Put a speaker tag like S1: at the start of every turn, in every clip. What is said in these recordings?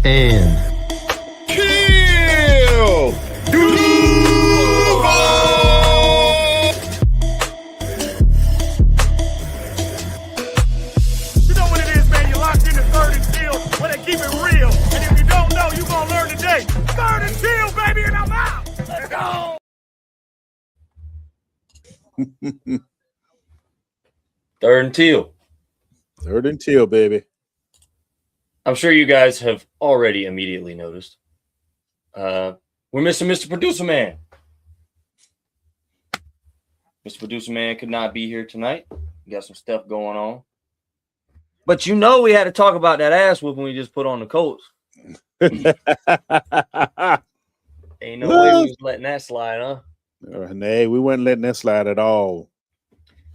S1: and
S2: Kill!
S3: You know what it is, man. You're locked into Third and Kill where they keep it real. And if you don't know, you're going to learn today. Third and Kill, baby, and I'm out. Let's go.
S4: Third and Teal.
S2: Third and Teal, baby.
S4: I'm sure you guys have already immediately noticed. We're missing Mr. Producer Man. Mr. Producer Man could not be here tonight. We got some stuff going on. But you know we had to talk about that ass whooping we just put on the Colts. Ain't no way we was letting that slide, huh?
S2: Nay, we weren't letting that slide at all.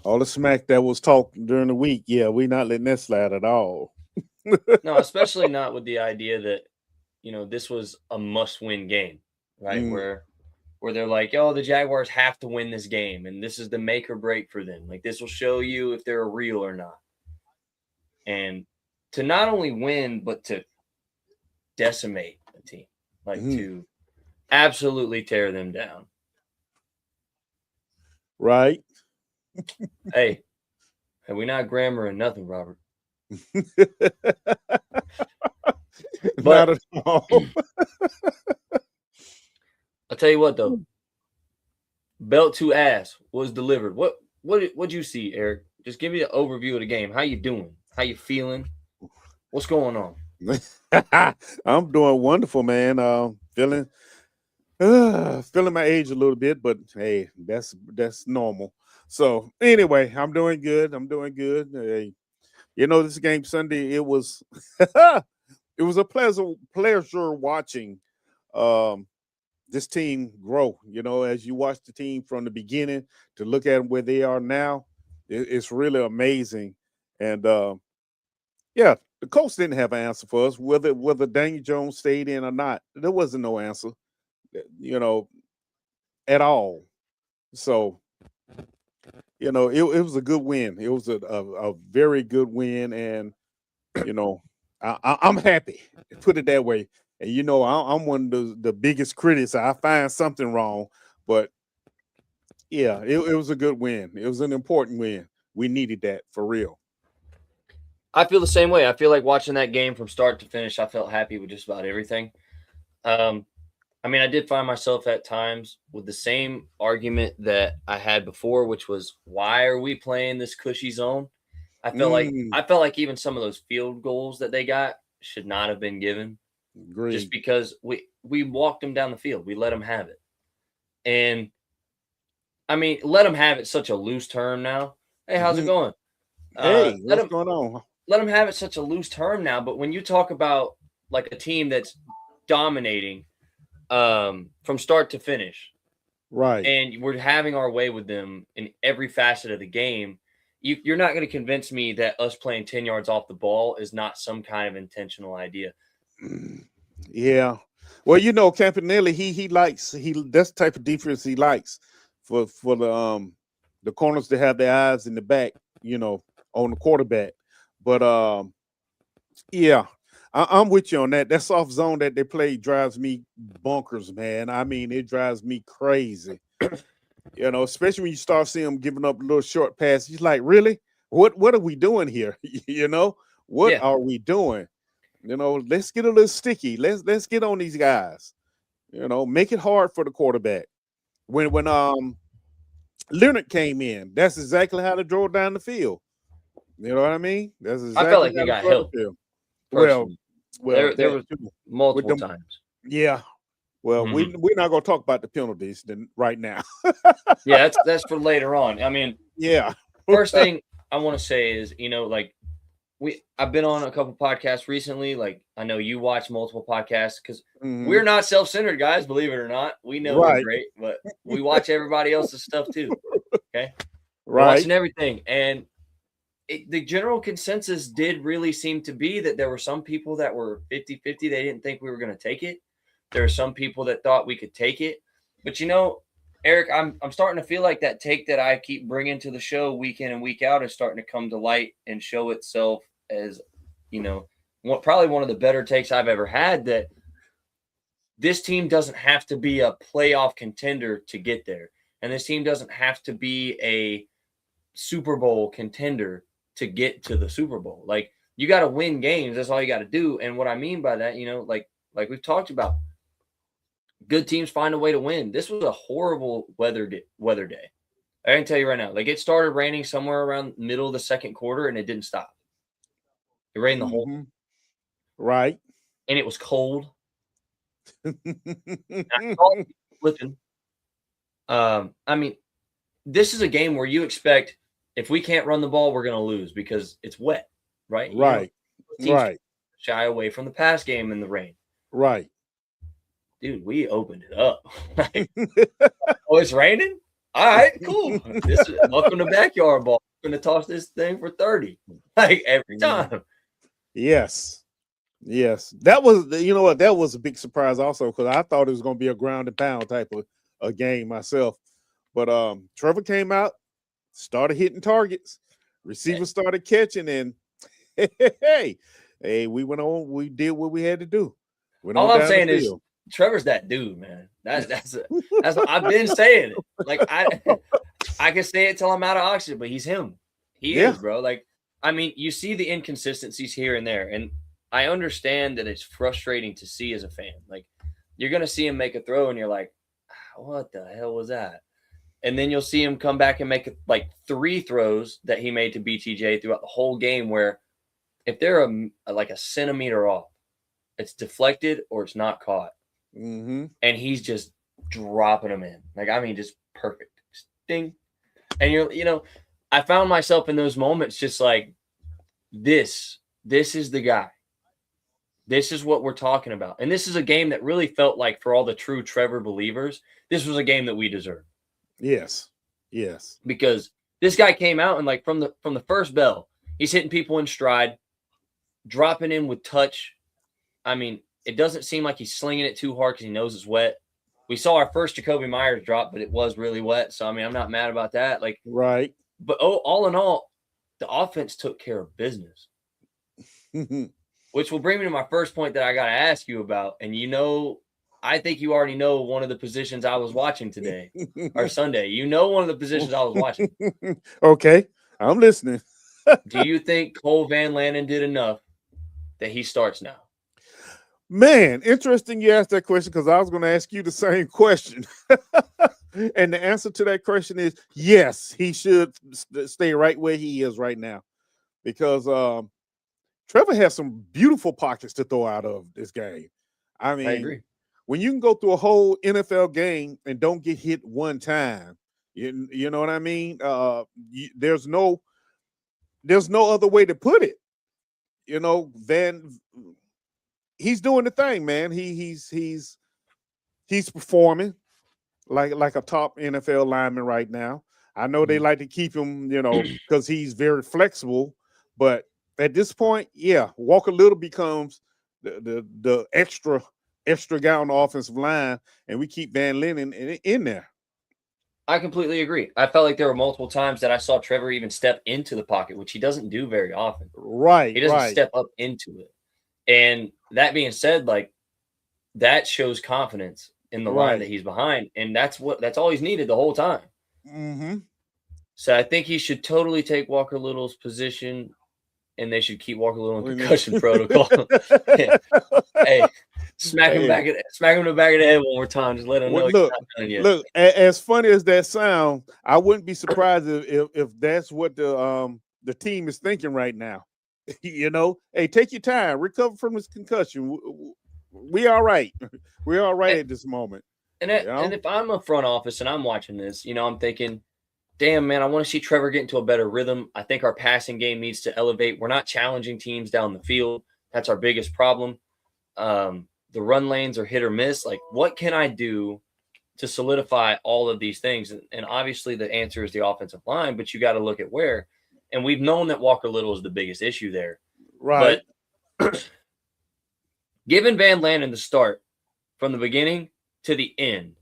S2: All the smack that was talked during the week, yeah, we not letting that slide at all.
S4: No, especially not with the idea that, you know, this was a must-win game, right? Where they're like, oh, the Jaguars have to win this game, and this is the make or break for them. Like, this will show you if they're real or not. And to not only win, but to decimate a team, like to absolutely tear them down.
S2: Right.
S4: Hey, we not grammaring nothing, Robert.
S2: Not at all.
S4: I'll tell you what, though. Belt to ass was delivered. What'd you see, Eric? Just give me an overview of the game. How you doing? How you feeling? What's going on?
S2: I'm doing wonderful, man. Feeling my age a little bit, but hey, that's normal. So anyway, I'm doing good. Hey, you know, this game Sunday, it was it was a pleasure watching this team grow. You know, as you watch the team from the beginning to look at where they are now, it's really amazing. And yeah, the Colts didn't have an answer for us, whether Daniel Jones stayed in or not. There wasn't no answer, you know, at all. So, you know, it was a good win. It was a very good win, and you know, I'm happy. Put it that way. And you know, I'm one of the biggest critics. I find something wrong, but yeah, it was a good win. It was an important win. We needed that for real.
S4: I feel the same way. I feel like watching that game from start to finish, I felt happy with just about everything. I mean, I did find myself at times with the same argument that I had before, which was, why are we playing this cushy zone? I felt like even some of those field goals that they got should not have been given.
S2: Agreed.
S4: Just because we walked them down the field. We let them have it. And I mean, let them have it such a loose term now. Hey, how's it going?
S2: Hey, what's going on?
S4: Let them have it such a loose term now. But when you talk about like a team that's dominating from start to finish,
S2: right,
S4: and we're having our way with them in every facet of the game, you're not going to convince me that us playing 10 yards off the ball is not some kind of intentional idea.
S2: Yeah. Well, you know, Campanelli, he likes that's the type of defense he likes for the corners to have their eyes in the back, you know, on the quarterback. But yeah, I'm with you on that. That soft zone that they play drives me bonkers, man. I mean, it drives me crazy. You know, especially when you start seeing them giving up little short passes. He's like, really? What are we doing here? You know, what are we doing? You know, let's get a little sticky. Let's get on these guys. You know, make it hard for the quarterback. When Leonard came in, that's exactly how to draw down the field. You know what I mean? That's exactly.
S4: I felt like they got help.
S2: Well,
S4: there was multiple times.
S2: Yeah. Well, we're not going to talk about the penalties right now.
S4: Yeah, that's for later on. I mean,
S2: yeah.
S4: First thing I want to say is, you know, like I've been on a couple podcasts recently. Like, I know you watch multiple podcasts because we're not self-centered guys, believe it or not. We know we're great, but we watch everybody else's stuff too. Okay. We're watching everything. And the general consensus did really seem to be that there were some people that were 50-50. They didn't think we were going to take it. There are some people that thought we could take it. But, you know, Eric, I'm starting to feel like that take that I keep bringing to the show week in and week out is starting to come to light and show itself as, you know, probably one of the better takes I've ever had, that this team doesn't have to be a playoff contender to get there. And this team doesn't have to be a Super Bowl contender to get to the Super Bowl. Like, you got to win games. That's all you got to do. And what I mean by that, like we've talked about, good teams find a way to win. This was a horrible weather day. I can tell you right now, like, it started raining somewhere around middle of the second quarter and it didn't stop. It rained the whole time.
S2: Right.
S4: And it was cold. I saw people flipping. I mean, this is a game where you expect, if we can't run the ball, we're going to lose because it's wet, right?
S2: Right. Right.
S4: Shy away from the pass game in the rain.
S2: Right.
S4: Dude, we opened it up. Like, oh, it's raining? All right, cool. Welcome to backyard ball. I'm going to toss this thing for 30. Like, every time.
S2: Yes. That was, that was a big surprise also, because I thought it was going to be a ground and pound type of a game myself. But Trevor came out, started hitting targets, receivers started catching, and hey, we went on. We did what we had to do.
S4: All I'm saying is, Trevor's that dude, man. That's I've been saying it. Like, I can say it till I'm out of oxygen, but he's him. He is, bro. Like, I mean, you see the inconsistencies here and there, and I understand that it's frustrating to see as a fan. Like, you're gonna see him make a throw, and you're like, what the hell was that? And then you'll see him come back and make like 3 throws that he made to BTJ throughout the whole game, where if they're like a centimeter off, it's deflected or it's not caught.
S2: Mm-hmm.
S4: And he's just dropping them in. Like, I mean, just perfect. Ding. And I found myself in those moments just like, this is the guy. This is what we're talking about. And this is a game that really felt like, for all the true Trevor believers, this was a game that we deserved.
S2: Yes.
S4: Because this guy came out and, like, from the first bell, he's hitting people in stride, dropping in with touch. I mean, it doesn't seem like he's slinging it too hard because he knows it's wet. We saw our first Jacoby Myers drop, but it was really wet. So, I mean, I'm not mad about that. Like,
S2: right.
S4: But all in all, the offense took care of business. Which will bring me to my first point that I got to ask you about. And I think you already know one of the positions I was watching today or Sunday. One of the positions I was watching.
S2: Okay, I'm listening.
S4: Do you think Cole Van Lanen did enough that he starts now?
S2: Man, interesting you asked that question, because I was going to ask you the same question. And the answer to that question is yes, he should stay right where he is right now, because Trevor has some beautiful pockets to throw out of this game. I mean,
S4: I agree.
S2: When you can go through a whole NFL game and don't get hit one time, you know what I mean? There's no other way to put it. He's doing the thing, man. He's performing like a top NFL lineman right now. I know they like to keep him, because he's very flexible, but at this point, Walker Little becomes the extra guy on the offensive line, and we keep Van Lanen in there.
S4: I completely agree. I felt like there were multiple times that I saw Trevor even step into the pocket, which he doesn't do very often.
S2: Right.
S4: He doesn't step up into it. And that being said, like, that shows confidence in the line that he's behind, and that's all he's needed the whole time.
S2: Mm-hmm.
S4: So I think he should totally take Walker Little's position, and they should keep Walker Little in concussion protocol. Hey, smack him in the back of the head one more time. Just let him know he's not done yet.
S2: Look, as funny as that sounds, I wouldn't be surprised if that's what the team is thinking right now. Hey, take your time, recover from this concussion. We all right. We're all right at this moment.
S4: And if I'm a front office and I'm watching this, I'm thinking, damn, man, I want to see Trevor get into a better rhythm. I think our passing game needs to elevate. We're not challenging teams down the field. That's our biggest problem. The run lanes are hit or miss. Like, what can I do to solidify all of these things? And obviously the answer is the offensive line, but you got to look at where. And we've known that Walker Little is the biggest issue there.
S2: Right.
S4: But giving Van Lanen the start from the beginning to the end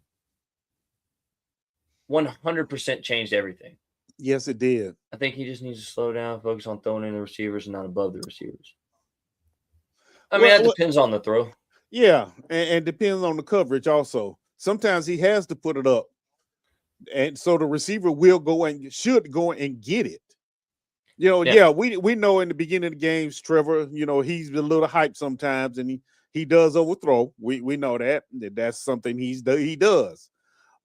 S4: 100% changed everything.
S2: Yes, it did.
S4: I think he just needs to slow down, focus on throwing in the receivers and not above the receivers. I mean, that depends on the throw.
S2: Yeah, and depends on the coverage also. Sometimes he has to put it up, and so the receiver should go and get it. We know in the beginning of the games, Trevor, he's a little hype sometimes, and he does overthrow. We know that's something he does.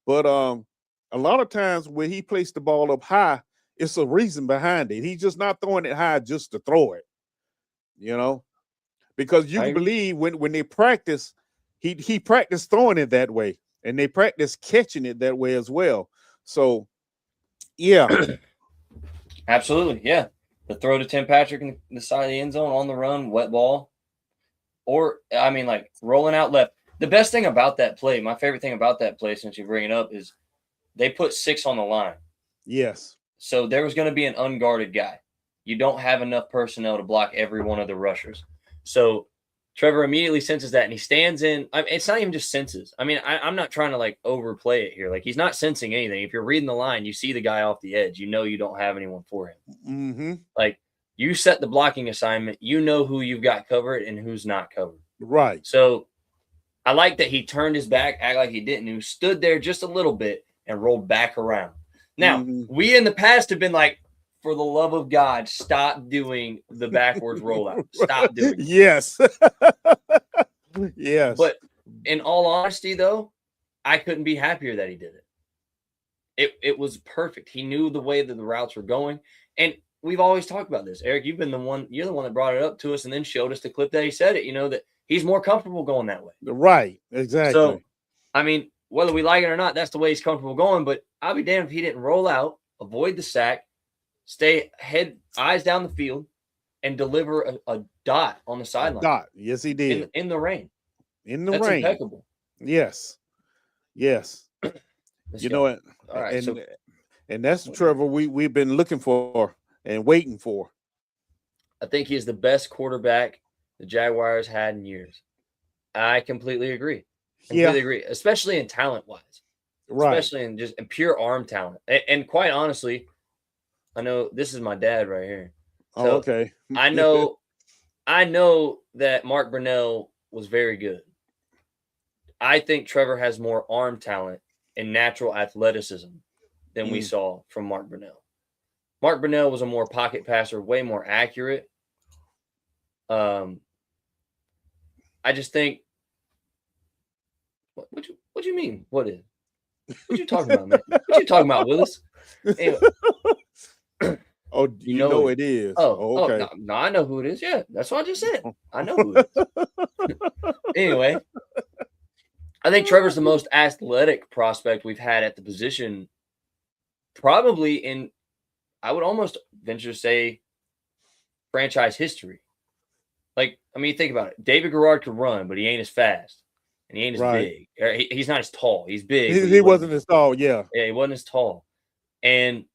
S2: But a lot of times when he placed the ball up high, it's a reason behind it. He's just not throwing it high just to throw it, because you can believe when they practice, he practiced throwing it that way, and they practice catching it that way as well. So, yeah.
S4: Absolutely, yeah. The throw to Tim Patrick in the side of the end zone on the run, wet ball. Or, I mean, like rolling out left. The best thing about that play, my favorite thing about that play, since you bring it up, is they put 6 on the line.
S2: Yes.
S4: So there was going to be an unguarded guy. You don't have enough personnel to block every one of the rushers. So Trevor immediately senses that, and he stands in. It's not even just senses. I mean, I'm not trying to like overplay it here. Like, he's not sensing anything. If you're reading the line, you see the guy off the edge. You know you don't have anyone for him.
S2: Mm-hmm.
S4: Like, you set the blocking assignment. You know who you've got covered and who's not covered.
S2: Right.
S4: So I like that he turned his back, act like he didn't. He stood there just a little bit and rolled back around. Now, we in the past have been like, for the love of God, stop doing the backwards rollout. Stop doing it.
S2: Yes. Yes.
S4: But in all honesty, though, I couldn't be happier that he did it. It was perfect. He knew the way that the routes were going. And we've always talked about this. Eric, you're the one that brought it up to us and then showed us the clip that he said it, that he's more comfortable going that way.
S2: Right. Exactly.
S4: So, I mean, whether we like it or not, that's the way he's comfortable going. But I'll be damned if he didn't roll out, avoid the sack, stay eyes down the field, and deliver a dot on the sideline.
S2: Dot. Yes, he did.
S4: In the rain.
S2: That's
S4: rain. Impeccable.
S2: Yes. Yes. You know what?
S4: All right.
S2: And that's the Trevor we've been looking for and waiting for.
S4: I think he is the best quarterback the Jaguars had in years. I completely agree. Agree, especially in talent-wise.
S2: Right.
S4: Especially in just pure arm talent. And quite honestly, I know this is my dad right here. So
S2: okay.
S4: I know that Mark Brunell was very good. I think Trevor has more arm talent and natural athleticism than we saw from Mark Brunell. Mark Brunell was a more pocket passer, way more accurate. I just think. What you mean? What you talking about, man? What you talking about, Willis? Anyway.
S2: Oh, you know it is.
S4: Oh,
S2: okay.
S4: No, I know who it is. Yeah, that's what I just said. I know who it is. Anyway, I think Trevor's the most athletic prospect we've had at the position, probably in, I would almost venture to say, franchise history. Like, I mean, think about it. David Garrard could run, but he ain't as fast. And he ain't as big. He's not as tall. He's big.
S2: He wasn't as tall, yeah.
S4: Yeah, he wasn't as tall. And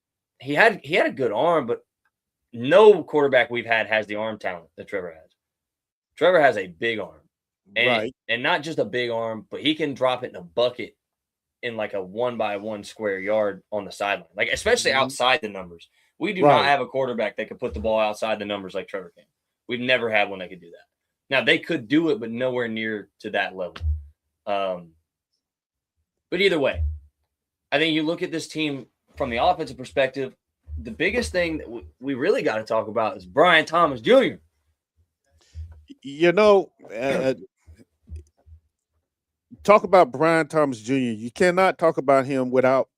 S4: he had a good arm, but no quarterback we've had has the arm talent that Trevor has. Trevor has a big arm. And not just a big arm, but he can drop it in a bucket in like a 1x1 square yard on the sideline. Like, especially outside the numbers. We do not have a quarterback that could put the ball outside the numbers like Trevor can. We've never had one that could do that. Now, they could do it, but nowhere near to that level. But either way, I think you look at this team from the offensive perspective, the biggest thing that we really got to talk about is Brian Thomas Jr.
S2: Talk about Brian Thomas Jr. You cannot talk about him without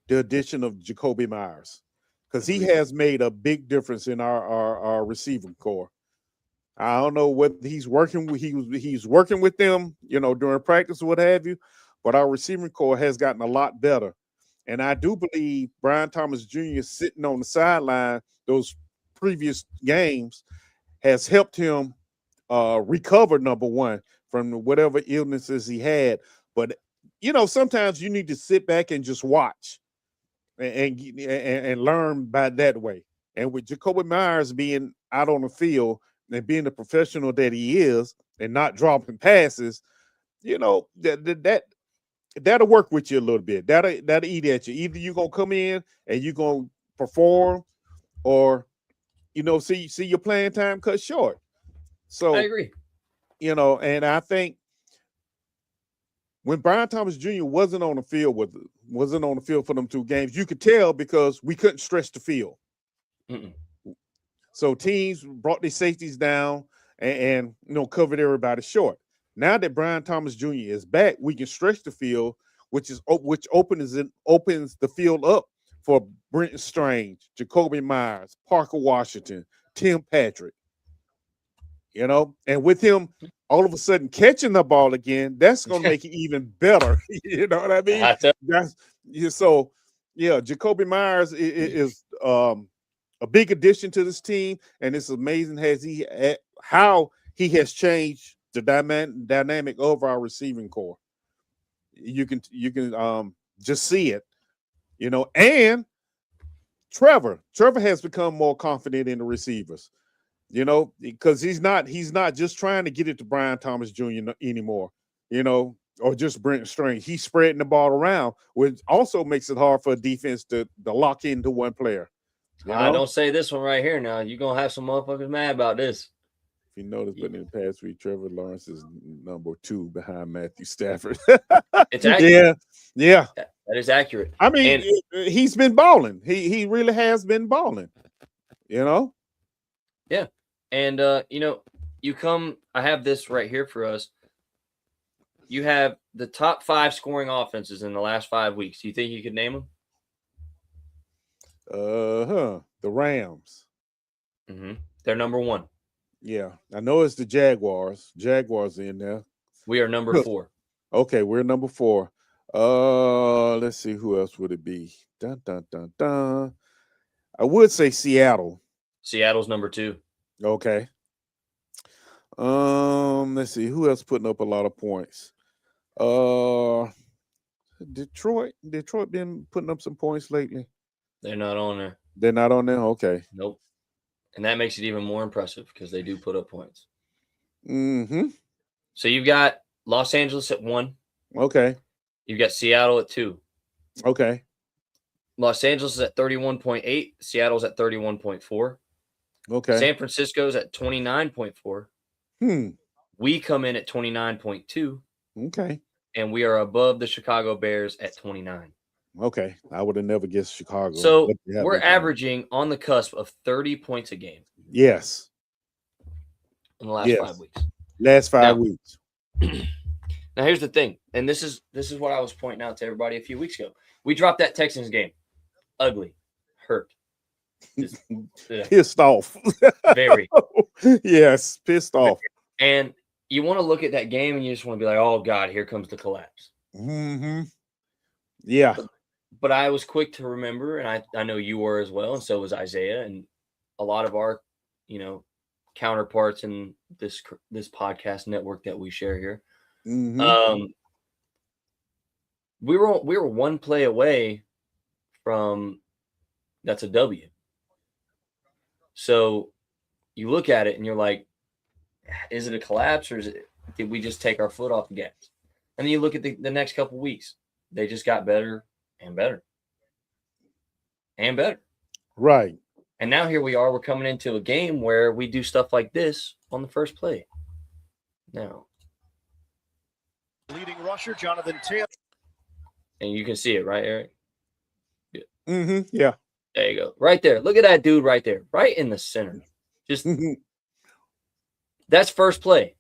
S2: the addition of Jacoby Myers, because he has made a big difference in our receiving core. I don't know what he's working with. He's working with them, during practice or what have you. But our receiving core has gotten a lot better, and I do believe Brian Thomas Jr. sitting on the sideline those previous games has helped him recover, number one, from whatever illnesses he had. But sometimes you need to sit back and just watch and learn by that way. And with Jacoby Myers being out on the field and being the professional that he is and not dropping passes, that'll work with you a little bit. That'll eat at you. Either you're gonna come in and you're gonna perform, or see your playing time cut short. So
S4: I agree.
S2: And I think when Brian Thomas Jr. wasn't on the field for them 2 games, you could tell because we couldn't stretch the field.
S4: Mm-mm.
S2: So teams brought their safeties down and covered everybody short. Now that Brian Thomas Jr. is back, we can stretch the field, which opens the field up for Brenton Strange, Jacoby Myers, Parker Washington, Tim Patrick. And with him all of a sudden catching the ball again, that's going to make it even better. You know what I mean? Jacoby Myers is a big addition to this team, and it's amazing how he has changed the dynamic of our receiving corps. You can just see it, and Trevor has become more confident in the receivers, because he's not just trying to get it to Brian Thomas Jr. anymore, or just Brent Strange. He's spreading the ball around, which also makes it hard for a defense to lock into one player.
S4: I don't say this one right here now. You're going to have some motherfuckers mad about this.
S2: If you notice, but in the past week, Trevor Lawrence is number 2 behind Matthew Stafford.
S4: It's accurate.
S2: Yeah.
S4: That is accurate.
S2: I mean, he's been balling. He really has been balling,
S4: Yeah. And, I have this right here for us. You have the top 5 scoring offenses in the last 5 weeks. Do you think you could name them?
S2: The Rams.
S4: Mm-hmm. They're number 1.
S2: Yeah, I know it's the Jaguars. Jaguars in there.
S4: We are number 4.
S2: Okay, we're number 4. Let's see, who else would it be? Dun, dun, dun, dun. I would say Seattle.
S4: Seattle's number 2.
S2: Okay. Let's see, who else putting up a lot of points? Detroit been putting up some points lately.
S4: They're not on there.
S2: They're not on there? Okay.
S4: Nope. And that makes it even more impressive because they do put up points.
S2: Mm-hmm.
S4: So you've got Los Angeles at 1.
S2: Okay.
S4: You've got Seattle at 2.
S2: Okay.
S4: Los Angeles is at 31.8. Seattle's at 31.4.
S2: Okay.
S4: San Francisco's at 29.4. We come in at 29.2.
S2: Okay.
S4: And we are above the Chicago Bears at 29.
S2: Okay. I would have never guessed Chicago.
S4: So we're averaging on the cusp of 30 points a game.
S2: Yes.
S4: In the last 5 weeks.
S2: Last 5 weeks.
S4: Now here's the thing, and this is what I was pointing out to everybody a few weeks ago. We dropped that Texans game. Ugly. Hurt.
S2: Pissed off.
S4: Very.
S2: Yes, pissed off.
S4: And you want to look at that game and you just want to be like, oh God, here comes the collapse.
S2: Mm-hmm. Yeah.
S4: But I was quick to remember, and I know you were as well, and so was Isaiah, and a lot of our, counterparts in this podcast network that we share here.
S2: Mm-hmm.
S4: We were one play away from that's a W. So you look at it and you're like, is it a collapse or did we just take our foot off the gas? And then you look at the next couple weeks, they just got better and better and better.
S2: Right.
S4: And now here we are. We're coming into a game where we do stuff like this on the first play. Now,
S3: leading rusher Jonathan Taylor.
S4: And you can see it, right, Eric?
S2: Yeah. Mm-hmm. Yeah.
S4: There you go. Right there. Look at that dude right there. Right in the center. Just that's first play.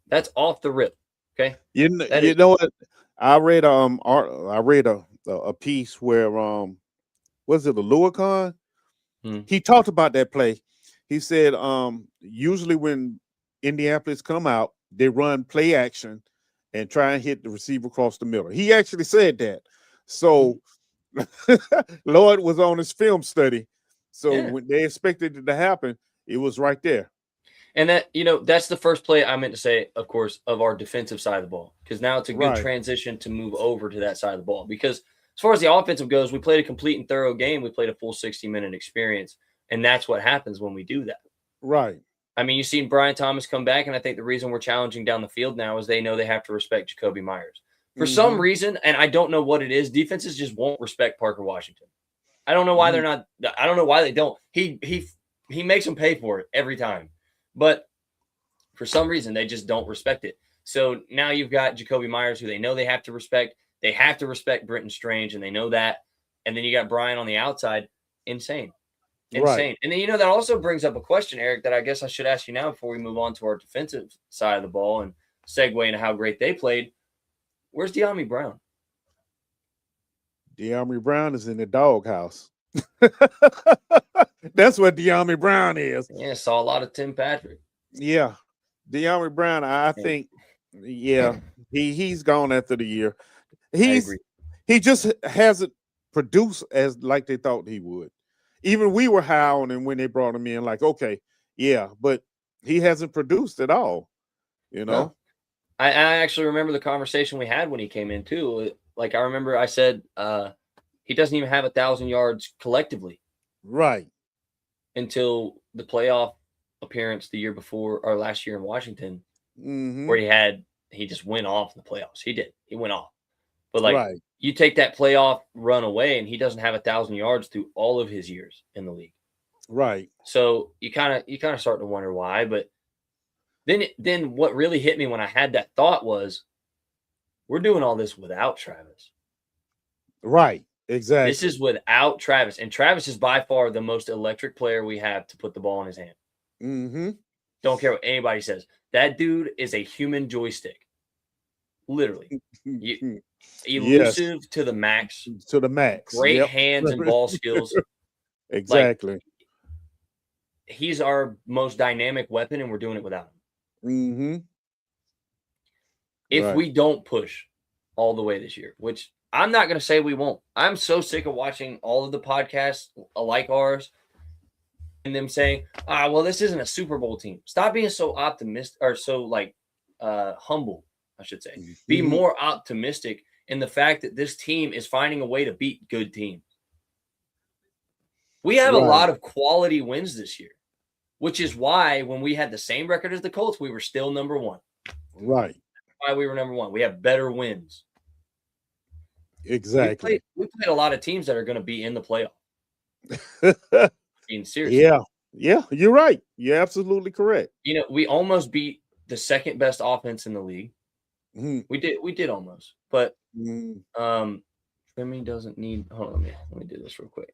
S4: That's off the rip. Okay.
S2: You know what? I read a piece where was it a Luacon? He talked about that play. He said usually when Indianapolis come out, they run play action and try and hit the receiver across the middle. He actually said that. So Lloyd was on his film study. So when they expected it to happen, it was right there.
S4: And that, that's the first play I meant to say, of course, of our defensive side of the ball, because now it's a good transition to move over to that side of the ball. Because as far as the offensive goes, we played a complete and thorough game. We played a full 60-minute experience. And that's what happens when we do that.
S2: Right.
S4: I mean, you've seen Brian Thomas come back, and I think the reason we're challenging down the field now is they know they have to respect Jacoby Myers. For some reason, and I don't know what it is, defenses just won't respect Parker Washington. I don't know why they're not. I don't know why they don't. He makes them pay for it every time. But For some reason, they just don't respect it. So now you've got Jacoby Myers, who they know they have to respect. They have to respect Britton Strange, and they know that. And then you got Brian on the outside. Insane.
S2: Right.
S4: And then, that also brings up a question, Eric, that I guess I should ask you now before we move on to our defensive side of the ball and segue into how great they played. Where's De'Ami Brown?
S2: De'Ami Brown is in the doghouse. That's what De'Ami Brown is.
S4: Yeah, saw a lot of Tim Patrick.
S2: Yeah. De'Ami Brown, I think, he's gone after the year. He just hasn't produced as like they thought he would. Even we were high on him when they brought him in, like, okay, yeah, but he hasn't produced at all,
S4: No. I actually remember the conversation we had when he came in too. Like, I remember I said he doesn't even have 1,000 yards collectively.
S2: Right.
S4: Until the playoff appearance the year before, or last year in Washington, where he just went off in the playoffs. He did. He went off. But you take that playoff run away, and he doesn't have 1,000 yards through all of his years in the league.
S2: Right.
S4: So you kind of start to wonder why. But then what really hit me when I had that thought was, we're doing all this without Travis.
S2: Right. Exactly.
S4: This is without Travis, and Travis is by far the most electric player we have to put the ball in his hand.
S2: Mm-hmm.
S4: Don't care what anybody says. That dude is a human joystick. Literally. Elusive to the max.
S2: To the max.
S4: Great hands and ball skills.
S2: Exactly.
S4: Like, he's our most dynamic weapon, and we're doing it without him.
S2: Mm-hmm.
S4: If we don't push all the way this year, which I'm not going to say we won't. I'm so sick of watching all of the podcasts like ours and them saying, well, this isn't a Super Bowl team. Stop being so optimistic, or so humble, I should say. Mm-hmm. Be more optimistic in the fact that this team is finding a way to beat good teams. We have a lot of quality wins this year, which is why when we had the same record as the Colts, we were still number one.
S2: Right.
S4: That's why we were number one. We have better wins.
S2: Exactly.
S4: We played a lot of teams that are going to be in the playoff. Seriously.
S2: Yeah, you're right. You're absolutely correct.
S4: We almost beat the second best offense in the league. Mm-hmm. We did almost, but Trimming doesn't need. Hold on, let me do this real quick.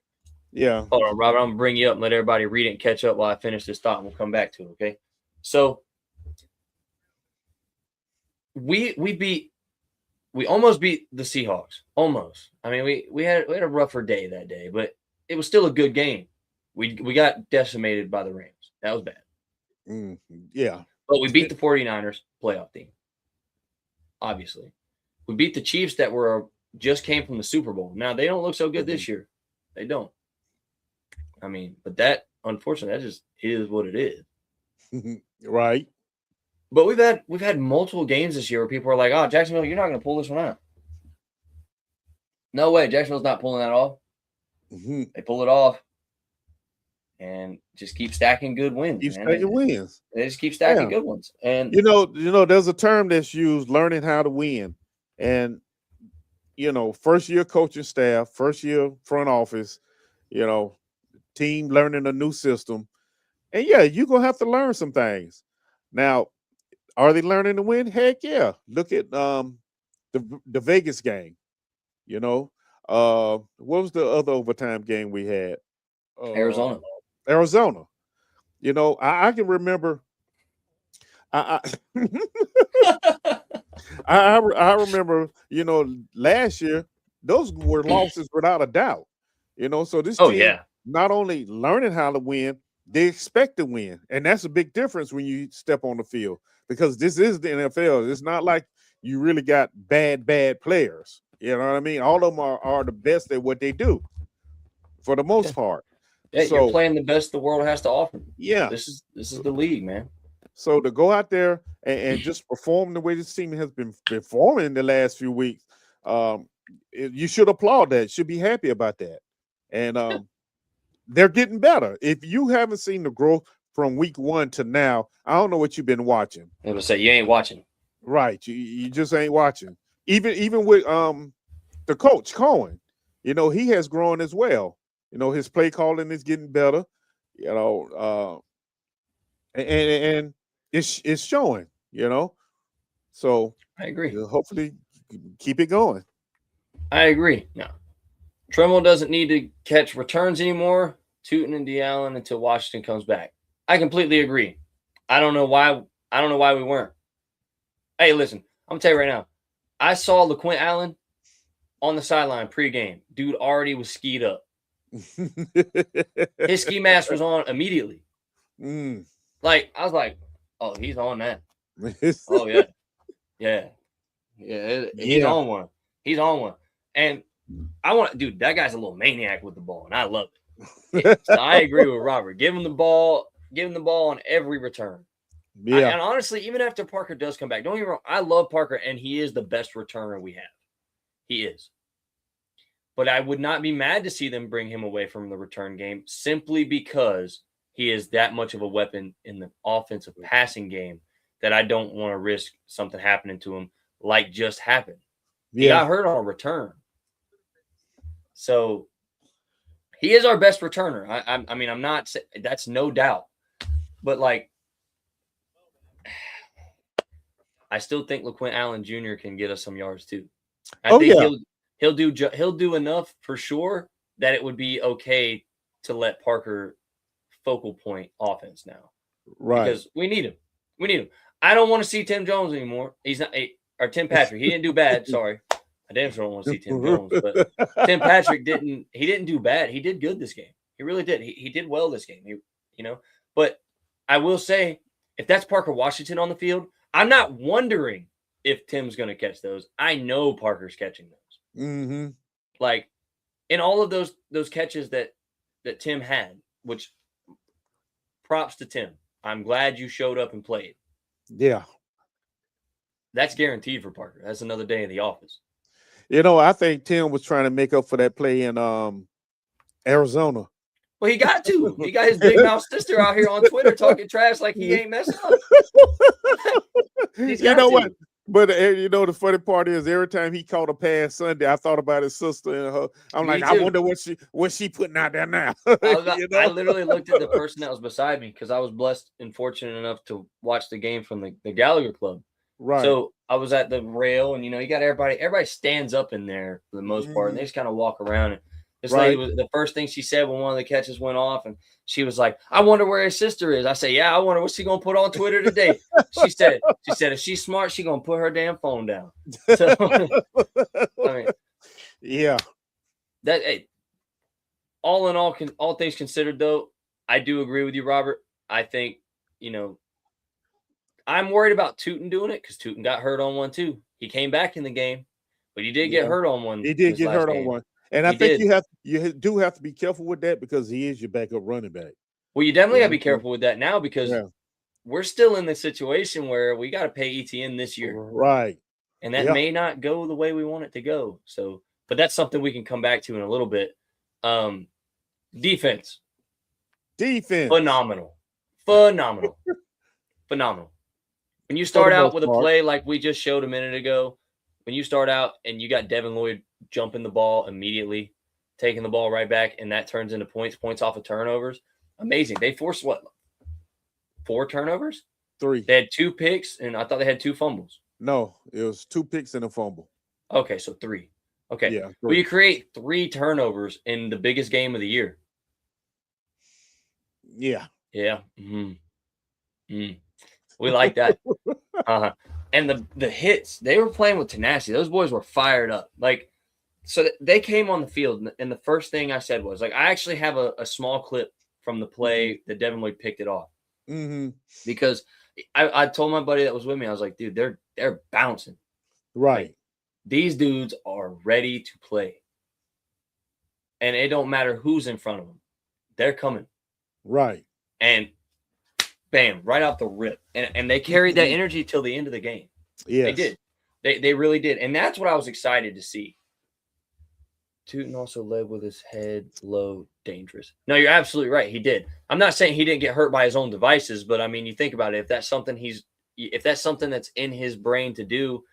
S2: Yeah.
S4: Hold on, Robert. I'm gonna bring you up and let everybody read it and catch up while I finish this thought, and we'll come back to it. Okay. So we almost beat the Seahawks. Almost. I mean, we had a rougher day that day, but it was still a good game. We got decimated by the Rams. That was bad.
S2: Yeah.
S4: But we beat the 49ers playoff team. Obviously. We beat the Chiefs that just came from the Super Bowl. Now, they don't look so good this year. They don't. I mean, but that, unfortunately, that just is what it is.
S2: Right.
S4: But we've had multiple games this year where people are like, "Oh, Jacksonville, you're not going to pull this one out." No way, Jacksonville's not pulling that off.
S2: Mm-hmm.
S4: They pull it off, and just keep stacking good wins.
S2: Keep stacking wins.
S4: They just keep stacking good ones. And
S2: there's a term that's used: learning how to win. And first year coaching staff, first year front office, team learning a new system, and you're gonna have to learn some things. Now, are they learning to win? Heck yeah. Look at the Vegas game. What was the other overtime game we had?
S4: Arizona.
S2: I can remember. I remember. Last year those were losses without a doubt. So this team not only learning how to win, they expect to win, and that's a big difference when you step on the field. Because this is the NFL. It's not like you really got bad players. You know what I mean? All of them are the best at what they do for the most part.
S4: Yeah, so, you're playing the best the world has to offer.
S2: Yeah.
S4: This is the league, man.
S2: So to go out there and just perform the way this team has been performing the last few weeks, you should applaud that. Should be happy about that. And they're getting better. If you haven't seen the growth from week 1 to now, I don't know what you've been watching.
S4: I was gonna say you ain't watching.
S2: Right. You just ain't watching. Even with the coach Cohen, he has grown as well. His play calling is getting better. And it's showing, So
S4: I agree.
S2: hopefully keep it going.
S4: I agree. No, Tremble doesn't need to catch returns anymore. Tootin and DeAllen until Washington comes back. I completely agree. I don't know why. I don't know why we weren't. Hey, listen, I'm gonna tell you right now. I saw LaQuint Allen on the sideline pregame. Dude already was skied up. His ski mask was on immediately. Like, I was like, oh, he's on that. Oh, yeah. Yeah. Yeah. He's on one. He's on one. And dude, that guy's a little maniac with the ball, and I love it. Yeah, so I agree with Robert. Give him the ball on every return. Yeah. And honestly, even after Parker does come back, don't get me wrong, I love Parker, and he is the best returner we have. He is. But I would not be mad to see them bring him away from the return game simply because he is that much of a weapon in the offensive passing game that I don't want to risk something happening to him like just happened. He got hurt on a return. So he is our best returner. I mean, I'm not – that's no doubt. But, like, I still think LaQuint Allen Jr. can get us some yards too. I think he'll do enough for sure that it would be okay to let Parker focal point offense now. Right. Because we need him. We need him. I don't want to see Tim Jones anymore. He's not or Tim Patrick. He didn't do bad. Sorry. I damn sure don't want to see Tim Jones, but Tim Patrick didn't do bad. He did good this game. He really did. He did well this game. But I will say, if that's Parker Washington on the field, I'm not wondering if Tim's going to catch those. I know Parker's catching those. Mm-hmm. Like, in all of those catches that Tim had, which props to Tim. I'm glad you showed up and played.
S2: Yeah.
S4: That's guaranteed for Parker. That's another day in the office.
S2: I think Tim was trying to make up for that play in Arizona.
S4: Well, he got to. He got his big mouth sister out here on Twitter talking trash like he ain't messing up.
S2: You know what? But the funny part is, every time he caught a pass Sunday, I thought about his sister and her. I'm like, I wonder what she putting out there now.
S4: I literally looked at the person that was beside me because I was blessed and fortunate enough to watch the game from the Gallagher Club. Right. So I was at the rail, and you got everybody stands up in there for the most part, and they just kind of walk around. And this lady was the first thing she said when one of the catches went off, and she was like, "I wonder where his sister is." I said, "Yeah, I wonder what she gonna put on Twitter today." She said, if she's smart, she gonna put her damn phone down. So, I mean,
S2: yeah.
S4: All in all things considered, though, I do agree with you, Robert. I think I'm worried about Tootin doing it because Tootin got hurt on one too. He came back in the game, but he did get hurt on one.
S2: He did get hurt on one. And I think you do have to be careful with that because he is your backup running back.
S4: Well, you definitely got to be careful with that now because we're still in the situation where we got to pay ETN this year.
S2: Right.
S4: And that may not go the way we want it to go. So, but that's something we can come back to in a little bit. Defense. Phenomenal. When you start out with a play like we just showed a minute ago, when you start out and you got Devin Lloyd jumping the ball immediately, taking the ball right back, and that turns into points off of turnovers. Amazing. They forced 4 turnovers?
S2: 3.
S4: They had 2 picks, and I thought they had 2 fumbles.
S2: No, it was 2 picks and a fumble.
S4: Okay, so 3. Okay. Yeah. 3. Well, you create 3 turnovers in the biggest game of the year.
S2: Yeah.
S4: Yeah. Mm-hmm. We like that. Uh-huh. And the hits, they were playing with tenacity. Those boys were fired up. Like, so they came on the field, and the first thing I said was, like, I actually have a small clip from the play that Devin Lloyd picked it off. Mm-hmm. Because I told my buddy that was with me, I was like, dude, they're bouncing.
S2: Right.
S4: Like, these dudes are ready to play. And it don't matter who's in front of them. They're coming.
S2: Right.
S4: And bam, right out the rip. And they carried that energy till the end of the game.
S2: Yes.
S4: They did. They really did. And that's what I was excited to see. Tootin also led with his head low, dangerous. No, you're absolutely right. He did. I'm not saying he didn't get hurt by his own devices, but I mean, you think about it. If that's something that's in his brain to do,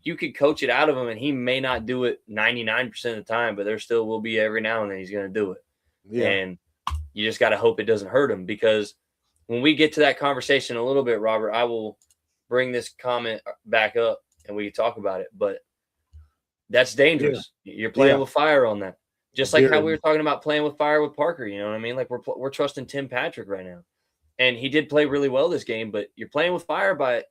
S4: you could coach it out of him, and he may not do it 99% of the time, but there still will be every now and then he's going to do it. Yeah. And you just got to hope it doesn't hurt him, because when we get to that conversation a little bit, Robert, I will bring this comment back up and we can talk about it. But that's dangerous. Yeah. You're playing with fire on that. Just like how we were talking about playing with fire with Parker. You know what I mean? Like we're trusting Tim Patrick right now. And he did play really well this game, but you're playing with fire by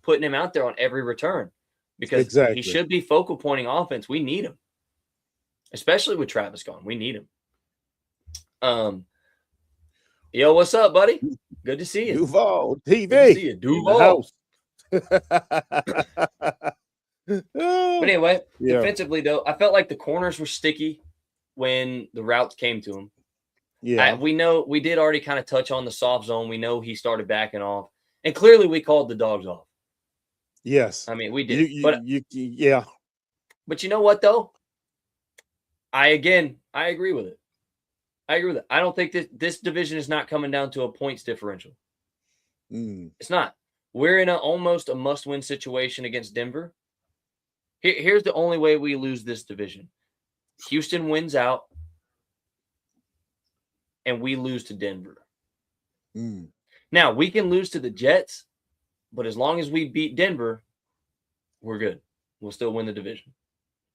S4: putting him out there on every return because he should be focal pointing offense. We need him, especially with Travis gone. We need him. Yo, what's up, buddy? Good to see you.
S2: Duval TV.
S4: Good to see you. Duval. But anyway, defensively though, I felt like the corners were sticky when the routes came to him. Yeah, we know we did already kind of touch on the soft zone. We know he started backing off, and clearly we called the dogs off.
S2: Yes,
S4: I mean we did.
S2: Yeah.
S4: But you know what though? I agree with it. I don't think that this division is not coming down to a points differential. It's not. We're in almost a must-win situation against Denver. Here's the only way we lose this division. Houston wins out, and we lose to Denver. Now, we can lose to the Jets, but as long as we beat Denver, we're good. We'll still win the division.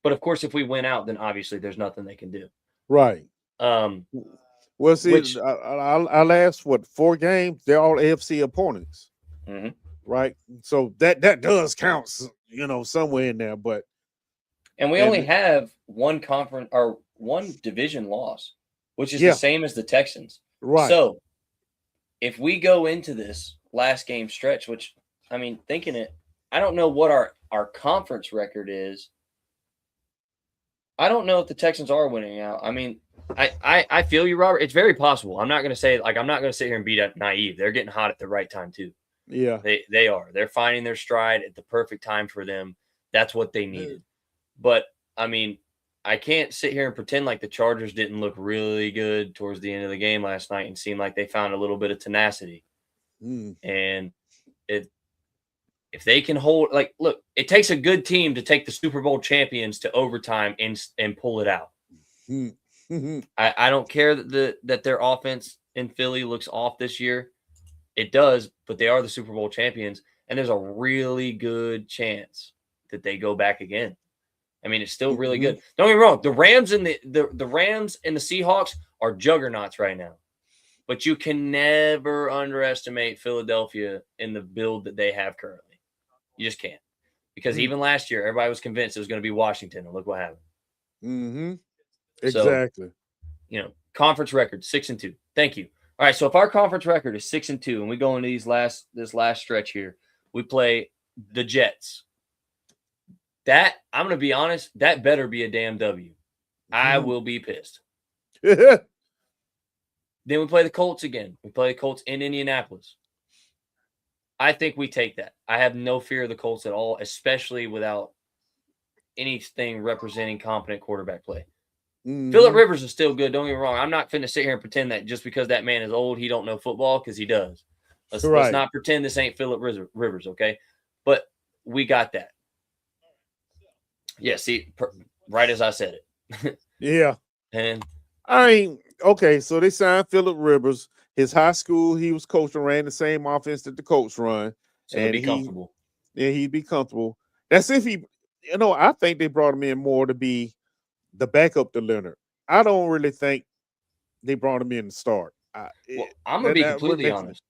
S4: But, of course, if we win out, then obviously there's nothing they can do.
S2: Right. Well, see, our last, 4 games, they're all AFC opponents. Right? So that does count, somewhere in there. But
S4: and we only have one conference or one division loss, which is the same as the Texans.
S2: Right.
S4: So if we go into this last game stretch, which I mean, thinking it, I don't know what our conference record is. I don't know if the Texans are winning out. I mean, I feel you, Robert. It's very possible. I'm not going to say I'm not going to sit here and be naive. They're getting hot at the right time too.
S2: Yeah,
S4: they are. They're finding their stride at the perfect time for them. That's what they needed. But I mean, I can't sit here and pretend like the Chargers didn't look really good towards the end of the game last night and seem like they found a little bit of tenacity. And if they can hold, look, it takes a good team to take the Super Bowl champions to overtime and pull it out. I don't care that their offense in Philly looks off this year. It does, but they are the Super Bowl champions, and there's a really good chance that they go back again. I mean, it's still really good. Don't get me wrong. The Rams and the Rams and the Seahawks are juggernauts right now, but you can never underestimate Philadelphia in the build that they have currently. You just can't, because even last year, everybody was convinced it was going to be Washington, and look what happened.
S2: Exactly.
S4: So, conference record 6-2. Thank you. All right, so if our conference record is 6-2, and we go into this last stretch here, we play the Jets. That, I'm going to be honest, that better be a damn W. I will be pissed. Then we play the Colts again. We play the Colts in Indianapolis. I think we take that. I have no fear of the Colts at all, especially without anything representing competent quarterback play. Phillip Rivers is still good. Don't get me wrong. I'm not finna sit here and pretend that just because that man is old, he don't know football, because he does. Let's not pretend this ain't Phillip Rivers, okay? But we got that. Yeah, see, right as I said it.
S2: Yeah.
S4: And
S2: okay, so they signed Phillip Rivers. His high school, he was coaching, ran the same offense that the Colts run.
S4: So he'd be comfortable.
S2: Yeah, he'd be comfortable. That's if he, I think they brought him in more to be the backup to Leonard. I don't really think they brought him in to start.
S4: I'm going to be completely honest.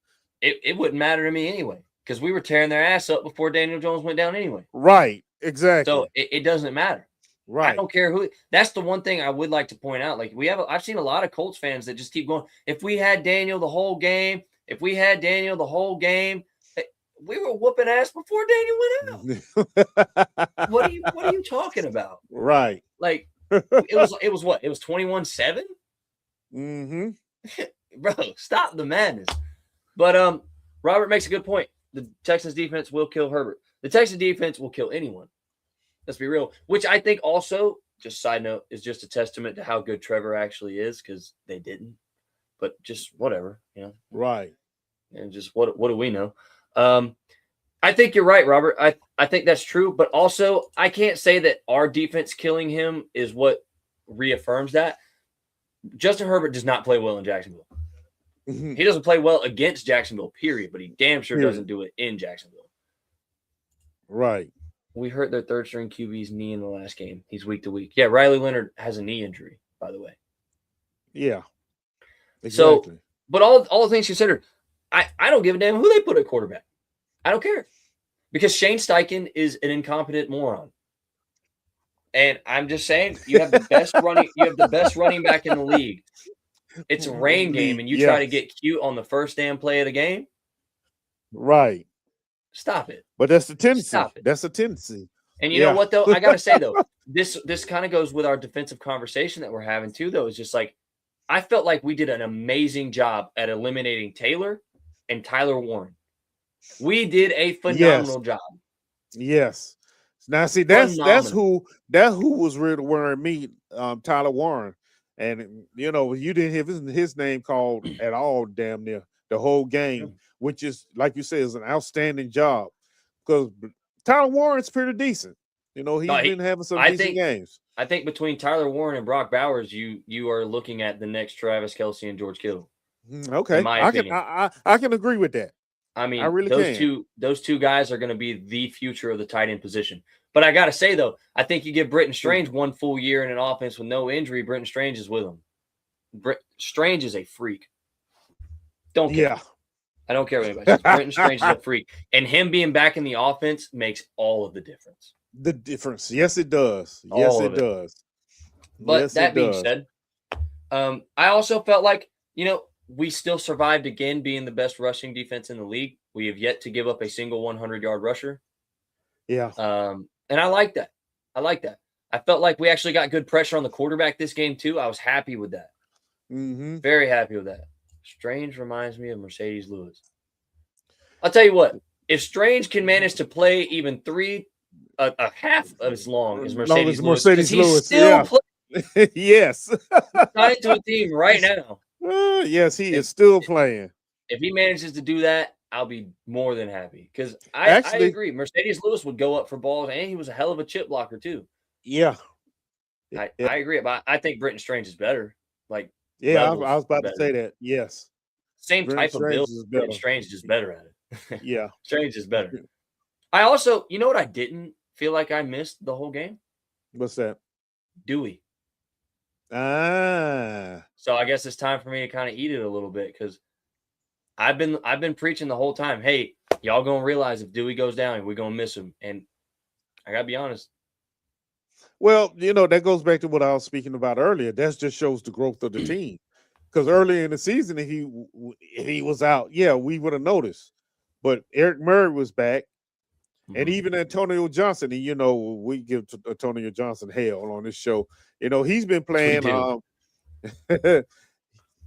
S4: It wouldn't matter to me anyway, because we were tearing their ass up before Daniel Jones went down anyway.
S2: Right, exactly.
S4: So it doesn't matter.
S2: Right.
S4: I don't care who. That's the one thing I would like to point out. Like I've seen a lot of Colts fans that just keep going. If we had Daniel the whole game, we were whooping ass before Daniel went out. What are you talking about?
S2: Right.
S4: Like it was what? It was 21-7? Bro, stop the madness. But Robert makes a good point. The Texans defense will kill Herbert. The Texans defense will kill anyone. Let's be real. Which I think also, just side note, is just a testament to how good Trevor actually is, because they didn't. But just whatever,
S2: Right.
S4: And just what do we know? I think you're right, Robert. I think that's true. But also, I can't say that our defense killing him is what reaffirms that. Justin Herbert does not play well in Jacksonville. He doesn't play well against Jacksonville, period, but he damn sure doesn't do it in Jacksonville.
S2: Right.
S4: We hurt their third string QB's knee in the last game. He's week to week. Yeah, Riley Leonard has a knee injury, by the way.
S2: Yeah.
S4: Exactly. So, but all the things considered, I don't give a damn who they put at quarterback. I don't care. Because Shane Steichen is an incompetent moron. And I'm just saying, you have the best running back in the league. It's a rain game, and you try to get cute on the first damn play of the game.
S2: Right.
S4: Stop it.
S2: But that's the tendency.
S4: Stop it.
S2: That's a tendency.
S4: And you know what, though? I got to say, though, this kind of goes with our defensive conversation that we're having, too, though. It's just like, I felt like we did an amazing job at eliminating Taylor and Tyler Warren. We did a phenomenal job.
S2: Yes. Now, see, that's who was really worrying me, Tyler Warren. And, you know, you didn't hear his name called at all, damn near the whole game, which is, like you said, is an outstanding job. Because Tyler Warren's pretty decent. You know, he's been having some decent games.
S4: I think between Tyler Warren and Brock Bowers, you are looking at the next Travis Kelce and George Kittle.
S2: Okay. I can agree with that.
S4: I mean,
S2: I really
S4: those two guys are going to be the future of the tight end position. But I got to say, though, I think you give Britton Strange one full year in an offense with no injury, Britton Strange is with him. Strange is a freak. Don't care.
S2: Yeah.
S4: I don't care what anybody says. Britton Strange is a freak. And him being back in the offense makes all of the difference.
S2: The difference. Yes, it does. Yes, it does.
S4: But that being said, I also felt like, you know, we still survived again being the best rushing defense in the league. We have yet to give up a single 100-yard rusher.
S2: Yeah.
S4: And I like that. I felt like we actually got good pressure on the quarterback this game, too. I was happy with that. Very happy with that. Strange reminds me of Mercedes Lewis. I'll tell you what. If Strange can manage to play even a half of as long as Mercedes Lewis, he's still playing.
S2: Yes.
S4: Signed to a team right now.
S2: Yes, he is still playing.
S4: If he manages to do that, I'll be more than happy. Because I agree. Mercedes Lewis would go up for balls, and he was a hell of a chip blocker, too.
S2: Yeah.
S4: I agree. But I think Britton Strange is better. Like,
S2: I was about to say that. Yes.
S4: Same type of build. Britton Strange is just better at it.
S2: Yeah.
S4: Strange is better. I also, you know what I didn't feel like I missed the whole game?
S2: What's that?
S4: Dewey. So I guess it's time for me to kind of eat it a little bit because I've been preaching the whole time. Hey, y'all gonna realize if Dewey goes down, we're gonna miss him. And I gotta be honest.
S2: Well, you know, that goes back to what I was speaking about earlier. That just shows the growth of the team. Because earlier in the season, if he was out, we would have noticed. But Eric Murray was back. And even Antonio Johnson, and, you know, we give Antonio Johnson hell on this show. You know, he's been playing.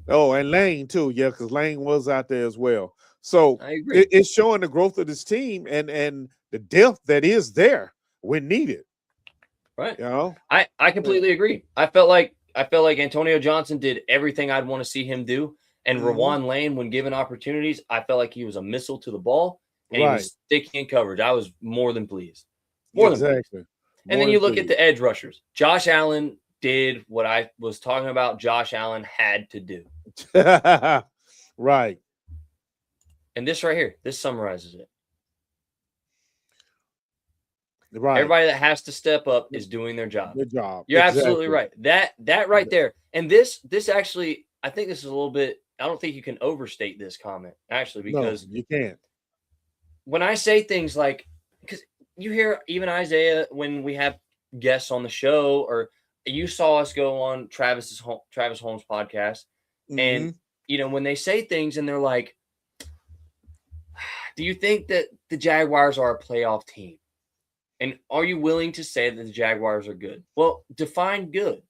S2: And Lane too, because Lane was out there as well. So
S4: I agree.
S2: It's showing the growth of this team and the depth that is there when needed.
S4: Right.
S2: You know,
S4: I completely agree. I felt like Antonio Johnson did everything I'd want to see him do. And Rawan Lane, when given opportunities, I felt like he was a missile to the ball. And he was sticky in coverage. I was more than pleased. More than pleased. And then you look at the edge rushers. Josh Allen did what I was talking about Josh Allen had to do.
S2: Right.
S4: And this right here, this summarizes it.
S2: Right.
S4: Everybody that has to step up is doing their job.
S2: Good job.
S4: You're absolutely right. That right there. And this actually, I think this is a little bit, I don't think you can overstate this comment, actually, because
S2: you can't.
S4: When I say things like, because you hear even Isaiah when we have guests on the show, or you saw us go on Travis Holmes podcast, and you know when they say things and they're like, "Do you think that the Jaguars are a playoff team?" And are you willing to say that the Jaguars are good? Well, define good,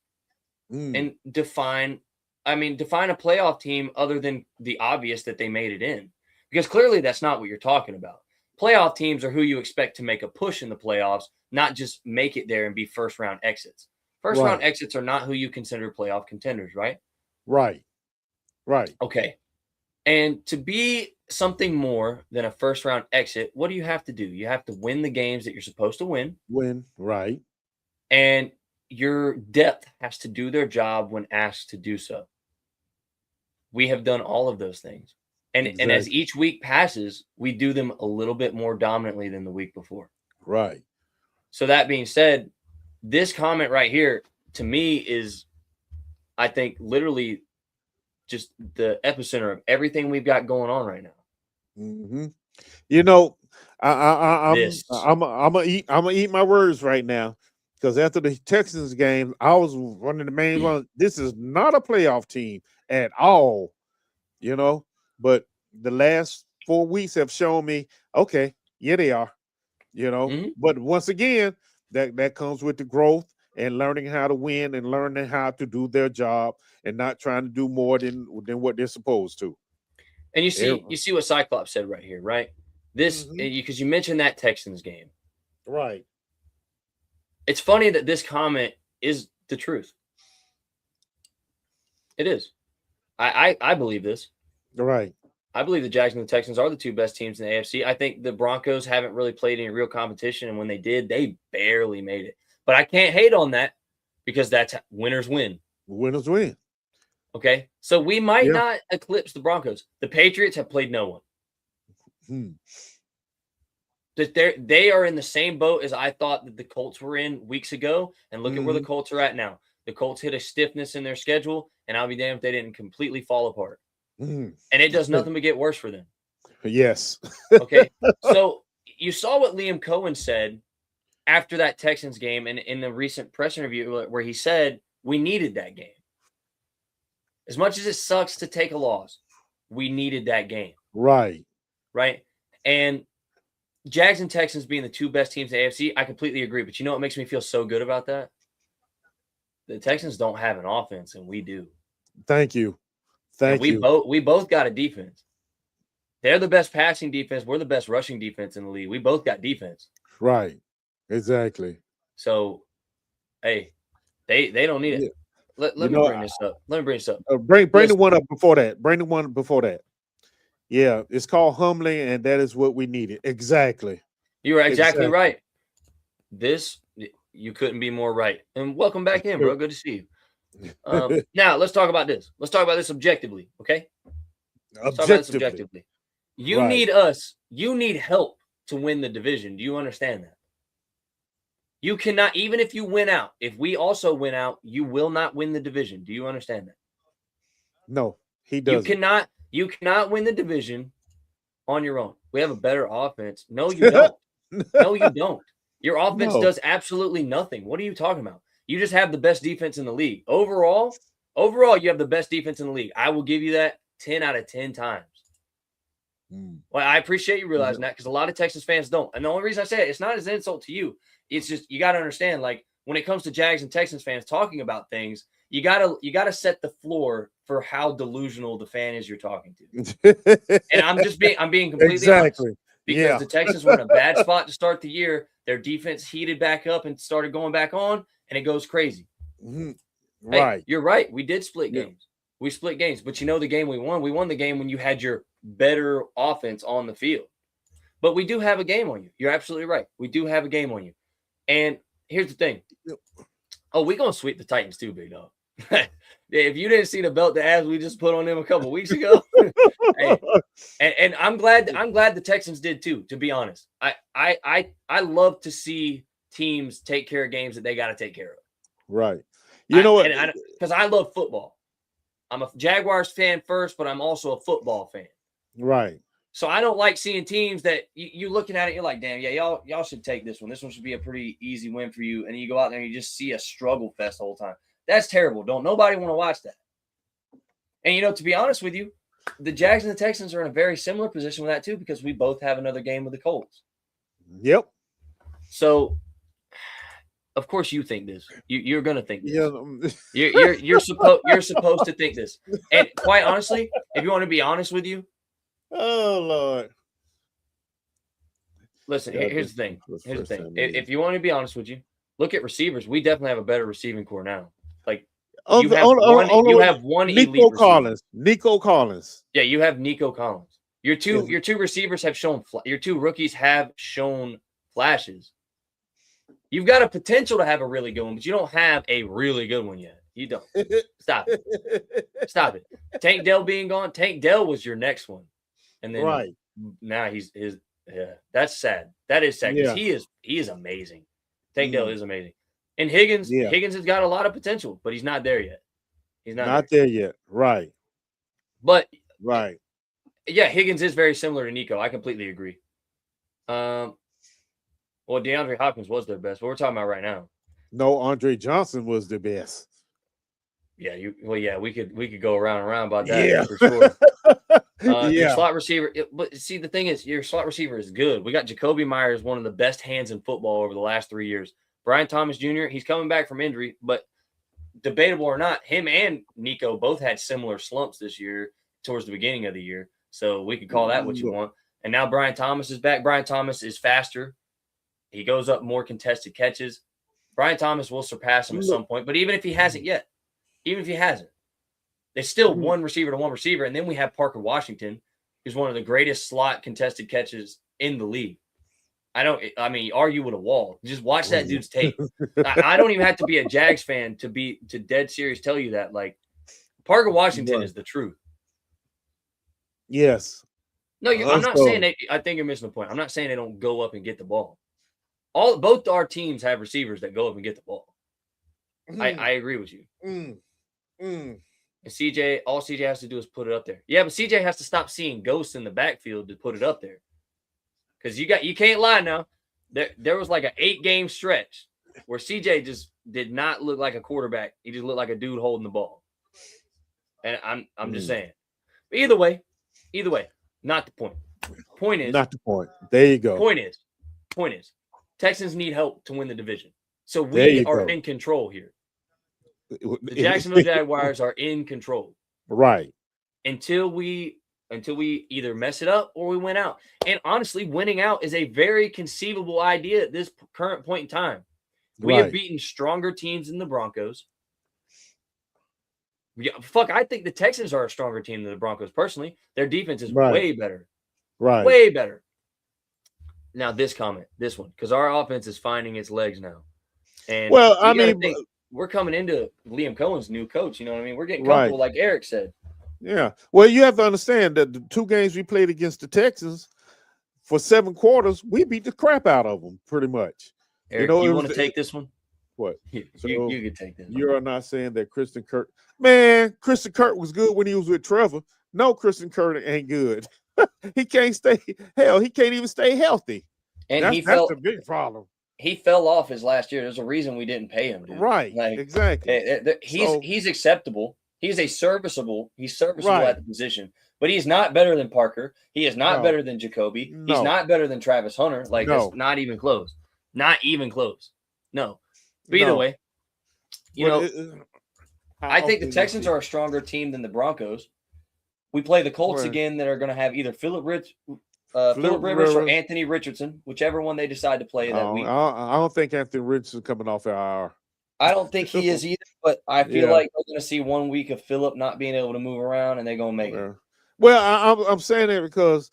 S4: and define a playoff team other than the obvious that they made it in, because clearly that's not what you're talking about. Playoff teams are who you expect to make a push in the playoffs, not just make it there and be first-round exits. First-round exits are not who you consider playoff contenders, right?
S2: Right.
S4: Okay. And to be something more than a first-round exit, what do you have to do? You have to win the games that you're supposed to win.
S2: Right.
S4: And your depth has to do their job when asked to do so. we have done all of those things. And
S2: Exactly.
S4: and as each week passes, we do them a little bit more dominantly than the week before.
S2: Right.
S4: So that being said, this comment right here to me is, I think, literally just the epicenter of everything we've got going on right now.
S2: Mm-hmm. You know, I'm
S4: This.
S2: gonna eat my words right now, because after the Texans game, I was running the main one. This is not a playoff team at all, you know. But the last 4 weeks have shown me, okay, yeah, they are, you know.
S4: Mhm.
S2: But once again, that comes with the growth and learning how to win and learning how to do their job and not trying to do more than what they're supposed to.
S4: And you see what Cyclops said right here, right? This, because you mentioned that Texans game.
S2: Right.
S4: It's funny that this comment is the truth. It is. I believe this.
S2: Right.
S4: I believe the Jags and the Texans are the two best teams in the AFC. I think the Broncos haven't really played any real competition, and when they did, they barely made it. But I can't hate on that, because that's winners win.
S2: Winners win.
S4: Okay? So we might not eclipse the Broncos. The Patriots have played no one. They are in the same boat as I thought that the Colts were in weeks ago, and look at where the Colts are at now. The Colts hit a stiffness in their schedule, and I'll be damned if they didn't completely fall apart. And it does nothing but get worse for them.
S2: Yes.
S4: Okay. So you saw what Liam Cohen said after that Texans game, and in the recent press interview, where he said we needed that game. As much as it sucks to take a loss, we needed that game.
S2: Right.
S4: Right. And Jags and Texans being the two best teams in the AFC, I completely agree. But you know what makes me feel so good about that? The Texans don't have an offense, and we do.
S2: Thank you.
S4: We both got a defense. They're the best passing defense. We're the best rushing defense in the league. We both got defense.
S2: Right. Exactly.
S4: So, hey, they don't need it. Let me bring this up. Let me bring this up.
S2: Bring the one up before that. Bring the one before that. Yeah, it's called humbling, and that is what we needed. Exactly.
S4: You were exactly right. This, you couldn't be more right. And welcome back in, bro. Good to see you. Now let's talk about this. Let's talk about this objectively, okay? Let's talk about this objectively. You need us. You need help to win the division. Do you understand that? You cannot, even if you win out, if we also win out, you will not win the division. Do you understand that?
S2: No, he doesn't.
S4: You cannot win the division on your own. We have a better offense. No, you don't. No, you don't. Your offense does absolutely nothing. What are you talking about? You just have the best defense in the league. Overall, you have the best defense in the league. I will give you that 10 out of 10 times. Well, I appreciate you realizing that, because a lot of Texas fans don't. And the only reason I say it, it's not as an insult to you. It's just, you got to understand, like, when it comes to Jags and Texans fans talking about things, you gotta set the floor for how delusional the fan is you're talking to. And I'm being completely honest, because the Texans were in a bad spot to start the year. Their defense heated back up and started going back on, and it goes crazy.
S2: Right.
S4: Hey, you're right. We did split games. We split games, but you know the game we won. We won the game when you had your better offense on the field. But we do have a game on you. You're absolutely right. We do have a game on you. And here's the thing. Oh, we're gonna sweep the Titans too, big dog. If you didn't see the belt the ass we just put on them a couple weeks ago, hey, and I'm glad the Texans did too. To be honest, I love to see teams take care of games that they got to take care of.
S2: Right. You know what?
S4: Because I love football. I'm a Jaguars fan first, but I'm also a football fan.
S2: Right.
S4: So I don't like seeing teams that you looking at it, you're like, damn, yeah, y'all should take this one. This one should be a pretty easy win for you. And you go out there and you just see a struggle fest the whole time. That's terrible. Don't nobody want to watch that. And, to be honest with you, the Jags and the Texans are in a very similar position with that too, because we both have another game with the Colts.
S2: Yep.
S4: So, of course, you think this. You're going to think this.
S2: Yeah.
S4: You're supposed to think this. And quite honestly, if you want to be honest with you,
S2: oh Lord.
S4: Listen, here's the thing. If you want to be honest with you, look at receivers. We definitely have a better receiving core now. Like, you have one elite receiver.
S2: Nico Collins.
S4: Yeah, you have Nico Collins. Your two receivers have shown. Your two rookies have shown flashes. You've got a potential to have a really good one, but you don't have a really good one yet. You don't. Stop it. Stop it. Tank Dell being gone. Tank Dell was your next one, and then now that's sad. That is sad because he is amazing. Tank Dell is amazing, and Higgins has got a lot of potential, but he's not there yet. He's not
S2: there yet. Right.
S4: But
S2: yeah,
S4: Higgins is very similar to Nico. I completely agree. Well, DeAndre Hopkins was their best, but we're talking about right now.
S2: No, Andre Johnson was the best.
S4: Yeah, we could go around and around about that for sure. Your slot receiver, but see, the thing is, your slot receiver is good. We got Jacoby Myers, one of the best hands in football over the last 3 years. Brian Thomas Jr., he's coming back from injury, but debatable or not, him and Nico both had similar slumps this year towards the beginning of the year. So we could call that what you want. And now Brian Thomas is back. Brian Thomas is faster. He goes up more contested catches. Brian Thomas will surpass him at some point. But even if he hasn't yet, it's still one receiver to one receiver. And then we have Parker Washington, who's one of the greatest slot contested catches in the league. Argue with a wall. Just watch that dude's tape. I don't even have to be a Jags fan to dead serious tell you that. Like, Parker Washington is the truth.
S2: Yes.
S4: No, I'm not saying I think you're missing the point. I'm not saying they don't go up and get the ball. Both our teams have receivers that go up and get the ball. I agree with you. And CJ, all CJ has to do is put it up there. Yeah, but CJ has to stop seeing ghosts in the backfield to put it up there. Because you can't lie now. There was like an 8-game stretch where CJ just did not look like a quarterback. He just looked like a dude holding the ball. And I'm just saying. But either way, not the point. Point is
S2: not the point. There you go.
S4: Point is, Texans need help to win the division. So we are in control here. The Jacksonville Jaguars are in control.
S2: Right.
S4: Until we either mess it up or we win out. And honestly, winning out is a very conceivable idea at this current point in time. We have beaten stronger teams than the Broncos. I think the Texans are a stronger team than the Broncos personally. Their defense is way better.
S2: Right.
S4: Way better. Now this one, because our offense is finding its legs now. And we're coming into Liam Cohen's new coach. You know what I mean? We're getting comfortable, like Eric said.
S2: Yeah. Well, you have to understand that the 2 games we played against the Texans for 7 quarters, we beat the crap out of them pretty much.
S4: Eric, you want to take this one?
S2: What?
S4: You could take this.
S2: You're not saying that Christian Kirk. Man, Christian Kirk was good when he was with Trevor. No, Christian Kirk ain't good. He can't stay. Hell, he can't even stay healthy.
S4: And
S2: that's a big problem.
S4: He fell off his last year. There's a reason we didn't pay him, dude.
S2: Right. Exactly.
S4: He's acceptable. He's serviceable at the position. But he's not better than Parker. He is not better than Jacoby.
S2: No.
S4: He's not better than Travis Hunter. Like, it's not even close. Not even close. No. But either way, I think the Texans are a stronger team than the Broncos. We play the Colts again that are going to have either Phillip Rivers or Anthony Richardson, whichever one they decide to play that week.
S2: I don't think Anthony Richardson coming off IR.
S4: I don't think he is either, but I feel like we're going to see 1 week of Phillip not being able to move around, and they're going to make it.
S2: Well, I'm saying that because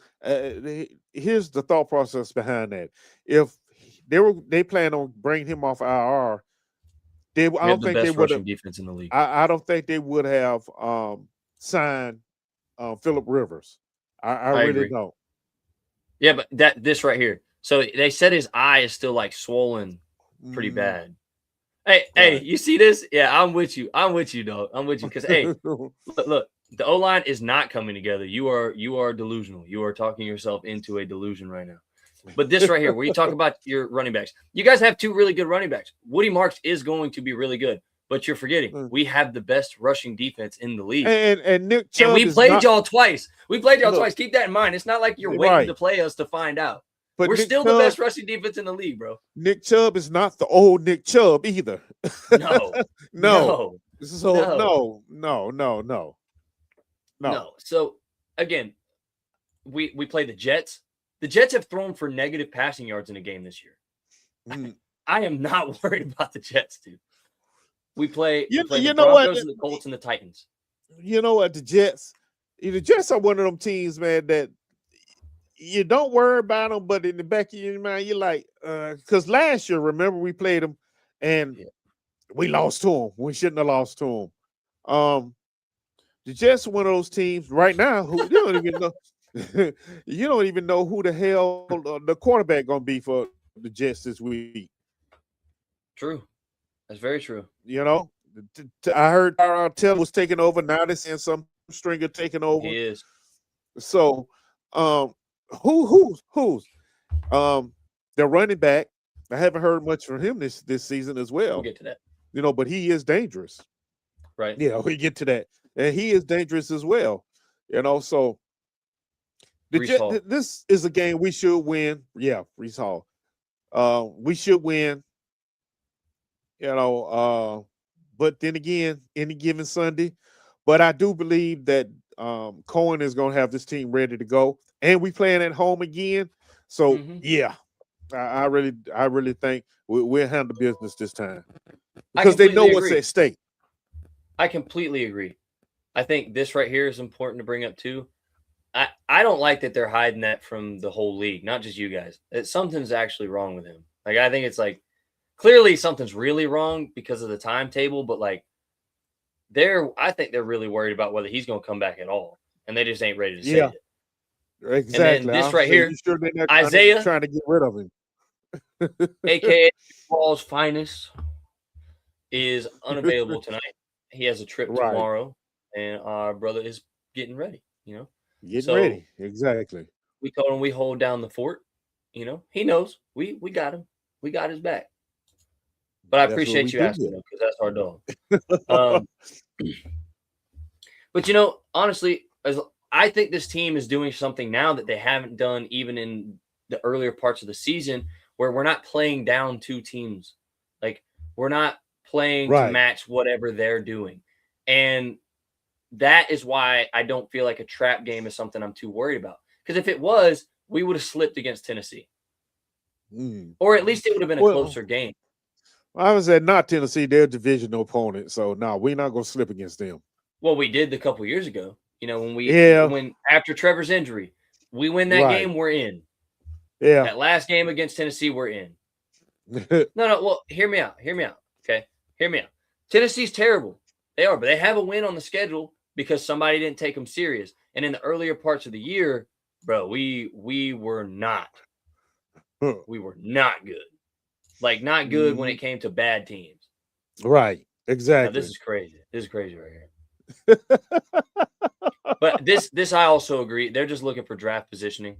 S2: here's the thought process behind that. If they plan on bringing him off IR, I don't think they would have
S4: defense in the league.
S2: I don't think they would have signed Phillip Rivers. I really
S4: agree.
S2: don't.
S4: Yeah, but this right here. So they said his eye is still like swollen pretty bad. Hey, you see this? Yeah, I'm with you. I'm with you, dog. I'm with you because look, the O-line is not coming together. You are delusional. You are talking yourself into a delusion right now. But this right here, where you talk about your running backs, you guys have 2 really good running backs. Woody Marks is going to be really good, but you're forgetting we have the best rushing defense in the league.
S2: And Nick Chubb,
S4: we played y'all twice. We played y'all twice. Keep that in mind. It's not like you're waiting to play us to find out. But we're still the best rushing defense in the league, bro.
S2: Nick Chubb is not the old Nick Chubb either.
S4: No.
S2: No.
S4: So again, we play the Jets. The Jets have thrown for negative passing yards in a game this year. I am not worried about the Jets, dude. We play the Broncos and the Colts and the Titans.
S2: You know what? The Jets are one of them teams, man, that you don't worry about them, but in the back of your mind, you're like, because last year, remember, we played them, and We lost to them. We shouldn't have lost to them. The Jets are one of those teams right now who you don't even know. You don't even know who the hell the quarterback gonna be for the Jets this week.
S4: True. That's very true.
S2: You know, I heard Tyrod Taylor was taking over. Now they're saying some stringer taking over.
S4: He is.
S2: So, who's their running back? I haven't heard much from him this season as well.
S4: We'll get to that.
S2: You know, but he is dangerous.
S4: Right.
S2: Yeah, we get to that, and he is dangerous as well. You know, so this is a game we should win. Yeah, Breece Hall. We should win. You know, but then again, any given Sunday. But I do believe that Cohen is going to have this team ready to go, and we playing at home again. So yeah, I really think we'll handle business this time because they know what's at stake.
S4: I completely agree. I think this right here is important to bring up too. I don't like that they're hiding that from the whole league, not just you guys. Something's actually wrong with him. Like, I think it's like clearly something's really wrong because of the timetable, but like I think they're really worried about whether he's going to come back at all, and they just ain't ready to say it.
S2: Exactly.
S4: And then this right here,
S2: sure
S4: Isaiah
S2: trying to get rid of him,
S4: aka Paul's finest, is unavailable tonight. He has a trip tomorrow, and our brother is getting ready. You know,
S2: getting ready. Exactly.
S4: We told him we hold down the fort. You know, he knows we got him. We got his back. But I appreciate you asking him because that's our dog. But you know, honestly, I think this team is doing something now that they haven't done even in the earlier parts of the season, where we're not playing down two teams. Like, we're not playing to match whatever they're doing. And that is why I don't feel like a trap game is something I'm too worried about. Because if it was, we would have slipped against Tennessee. Or at least it would have been a closer game.
S2: I was at not Tennessee, they're a divisional opponent. So no, we're not going to slip against them.
S4: Well, we did a couple years ago. You know, when after Trevor's injury, we win that game, we're in.
S2: Yeah.
S4: That last game against Tennessee, we're in. No. Well, hear me out. Okay. Hear me out. Tennessee's terrible. They are, but they have a win on the schedule because somebody didn't take them serious. And in the earlier parts of the year, bro, we were not. We were not good. Like, not good when it came to bad teams.
S2: Right. Exactly.
S4: Now, this is crazy. This is crazy right here. But this I also agree. They're just looking for draft positioning.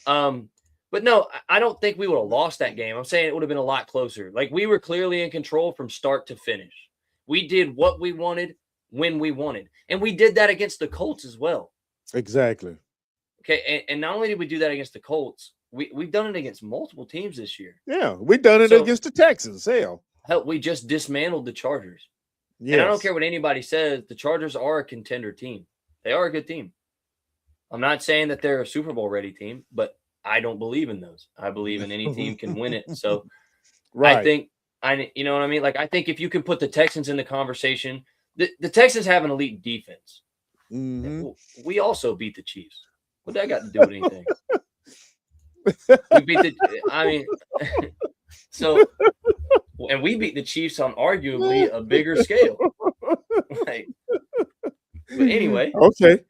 S4: But no, I don't think we would have lost that game. I'm saying it would have been a lot closer. Like, we were clearly in control from start to finish. We did what we wanted when we wanted. And we did that against the Colts as well.
S2: Exactly.
S4: Okay, and not only did we do that against the Colts, we've done it against multiple teams this year.
S2: Yeah, we've done it against the Texans. Hell,
S4: we just dismantled the Chargers. Yes. And I don't care what anybody says, the Chargers are a contender team. They are a good team. I'm not saying that they're a Super Bowl ready team, but I don't believe in those. I believe in any team can win it. So I think you know what I mean? Like, I think if you can put the Texans in the conversation, the Texans have an elite defense. We also beat the Chiefs. What that got to do with anything? We beat so, and we beat the Chiefs on arguably a bigger scale. Like, but anyway.
S2: Okay.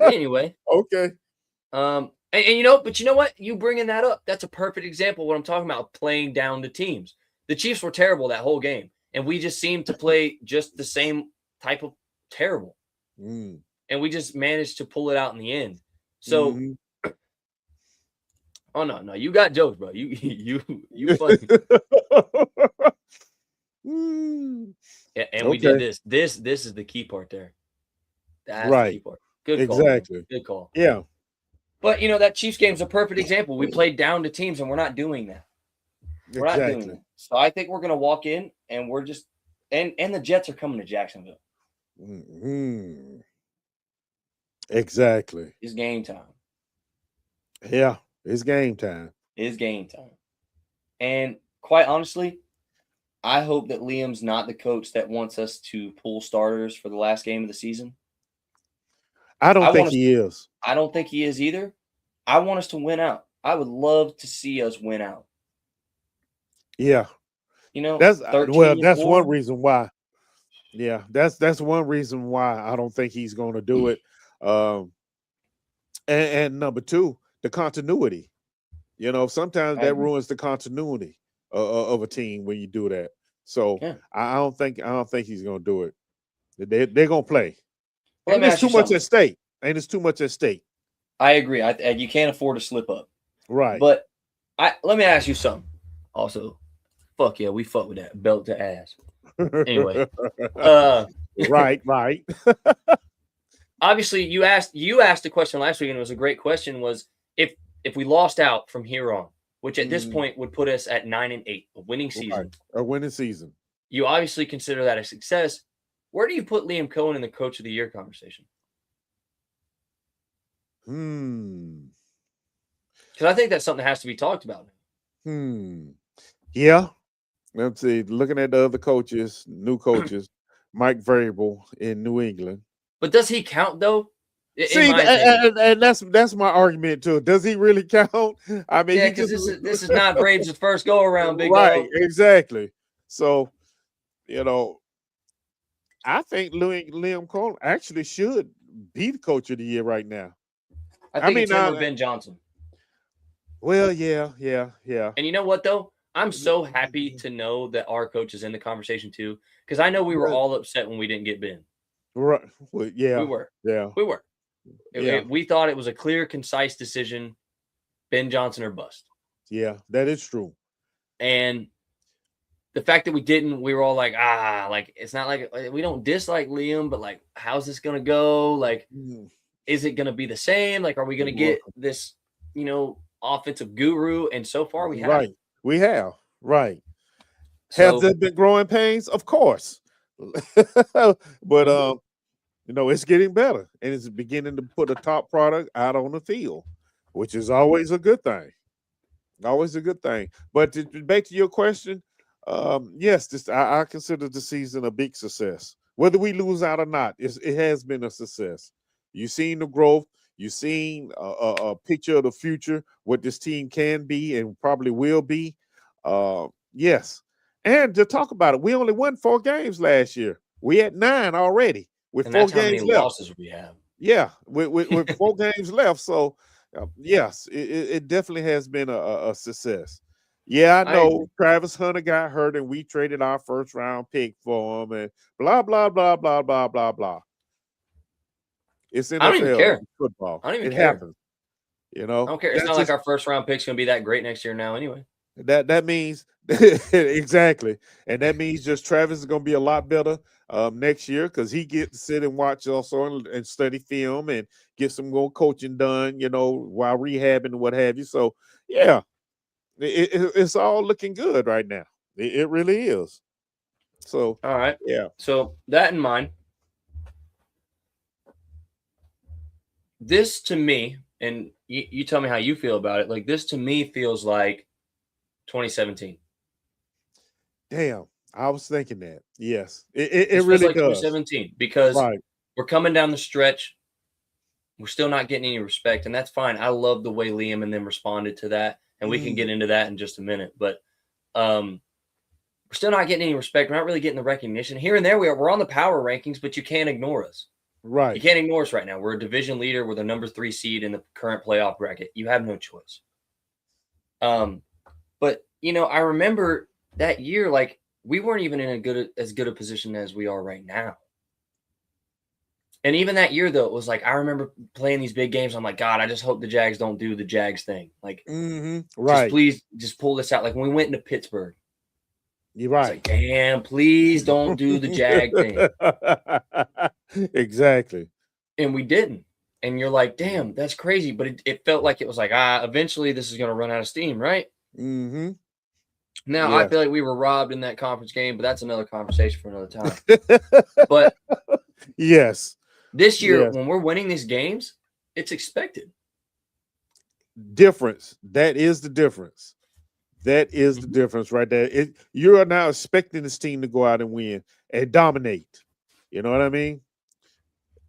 S4: Anyway.
S2: Okay.
S4: And you know, but you know what? You bringing that up, that's a perfect example of what I'm talking about, playing down the teams. The Chiefs were terrible that whole game, and we just seemed to play just the same type of terrible. And we just managed to pull it out in the end. So, oh no, you got jokes, bro. You funny. Yeah, and we did this. This is the key part there. That's the key part. Good call.
S2: Exactly.
S4: Man. Good call.
S2: Yeah.
S4: But you know, that Chiefs game is a perfect example. We played down to teams, and we're not doing that. We're not doing that. So I think we're gonna walk in, and we're just and the Jets are coming to Jacksonville.
S2: Exactly.
S4: It's game time.
S2: Yeah, it's game time.
S4: It's game time. And quite honestly, I hope that Liam's not the coach that wants us to pull starters for the last game of the season.
S2: I don't think he is.
S4: I don't think he is either. I want us to win out. I would love to see us win out.
S2: Yeah. That's
S4: 13
S2: that's one
S4: 4.
S2: reason why. Yeah, that's one reason why I don't think he's going to do it. Um, and number two, the continuity. Sometimes
S4: I
S2: that
S4: agree.
S2: ruins the continuity of a team when you do that. So
S4: Yeah.
S2: I don't think he's going to do it. They're going to play,
S4: Well, let
S2: and
S4: me
S2: there's
S4: ask you
S2: too much
S4: something.
S2: at stake. And it's too much at stake.
S4: I agree. You can't afford to slip up.
S2: Right.
S4: But let me ask you something. Also, fuck yeah, we fuck with that belt to ass. Anyway,
S2: right.
S4: obviously you asked the question last week, and it was a great question. Was if we lost out from here on, which at this
S2: Mm,
S4: point would put us at 9-8, a winning
S2: right.
S4: season.
S2: A winning season.
S4: You obviously consider that a success. Where do you put Liam Cohen in the Coach of the Year conversation?
S2: Hmm.
S4: Because I think that's something that has to be talked about.
S2: Yeah. Let's see. Looking at the other coaches, new coaches, Mike Variable in New England.
S4: But does he count though? In
S2: See,
S4: my opinion,
S2: and that's my argument too. Does he really count? I mean,
S4: yeah,
S2: he
S4: because
S2: just
S4: this is not Braves' first go around, big
S2: right,
S4: dog.
S2: exactly. So, you know, I think Liam Cole actually should be the coach of the year right now.
S4: I
S2: I
S4: think
S2: mean,
S4: it's him or Ben Johnson.
S2: well, yeah.
S4: And you know what though? I'm so happy to know that our coach is in the conversation too, because I know we were all upset when we didn't get Ben.
S2: Right. Well, yeah.
S4: We were.
S2: Yeah.
S4: We were.
S2: Yeah.
S4: We thought it was a clear, concise decision: Ben Johnson or bust.
S2: Yeah, that is true.
S4: And the fact that we didn't, we were all like, like it's not like we don't dislike Liam, but like, how's this gonna go? Like, is it gonna be the same? Like, are we gonna get this, offensive guru? And so far, we have.
S2: Right. We have. Right.
S4: So,
S2: Has there been growing pains? Of course. But it's getting better, and it's beginning to put a top product out on the field, which is always a good thing. Always a good thing. But back to your question, yes, I consider the season a big success. Whether we lose out or not, it has been a success. You've seen the growth. You've seen a picture of the future, what this team can be and probably will be. Yes. And to talk about it, we only won 4 games last year. We had 9 already with
S4: and
S2: 4
S4: that's how many
S2: games left.
S4: losses we have.
S2: Yeah, with 4 games left. So, yes, it definitely has been a success. Yeah, I
S4: I
S2: know
S4: agree.
S2: Travis Hunter got hurt and we traded our first round pick for him and blah, blah, blah, blah, blah, blah, blah. It's
S4: I don't even
S2: NFL
S4: care.
S2: football.
S4: I don't even
S2: It
S4: care.
S2: happens.
S4: I don't care. It's
S2: That's
S4: not like
S2: just
S4: our first round pick's going to be that great next year now, anyway.
S2: that means exactly. And that means just Travis is going to be a lot better next year because he gets to sit and watch also and study film and get some more coaching done, while rehabbing and what have you. So, yeah, it's all looking good right now. It really is. So,
S4: All right.
S2: yeah.
S4: So, that in mind, this to me, and you tell me how you feel about it, like this to me feels like 2017.
S2: Damn. I was thinking that. Yes. It
S4: This feels
S2: really
S4: like
S2: does.
S4: 2017 because
S2: Right.
S4: we're coming down the stretch. We're still not getting any respect, and that's fine. I love the way Liam and them responded to that, and we can get into that in just a minute. But we're still not getting any respect. We're not really getting the recognition. Here and there we are. We're on the power rankings, but you can't ignore us.
S2: Right.
S4: You can't ignore us right now. We're a division leader. We're the number 3 seed in the current playoff bracket. You have no choice. But I remember that year, like we weren't even in as good a position as we are right now. And even that year, though, it was like I remember playing these big games. I'm like, God, I just hope the Jags don't do the Jags thing. Like,
S2: right.
S4: please, just pull this out. Like when we went into Pittsburgh,
S2: You're right.
S4: Like, damn, please don't do the Jag thing.
S2: Exactly.
S4: And we didn't. And you're like, damn, that's crazy. But it felt like it was like, eventually this is going to run out of steam, right?
S2: Mm-hmm.
S4: Now,
S2: Yes.
S4: I feel like we were robbed in that conference game, but that's another conversation for another time. But
S2: yes.
S4: This year, when we're winning these games, it's expected.
S2: Difference. That is the difference. That is the difference right there. You are now expecting this team to go out and win and dominate. You know what I mean?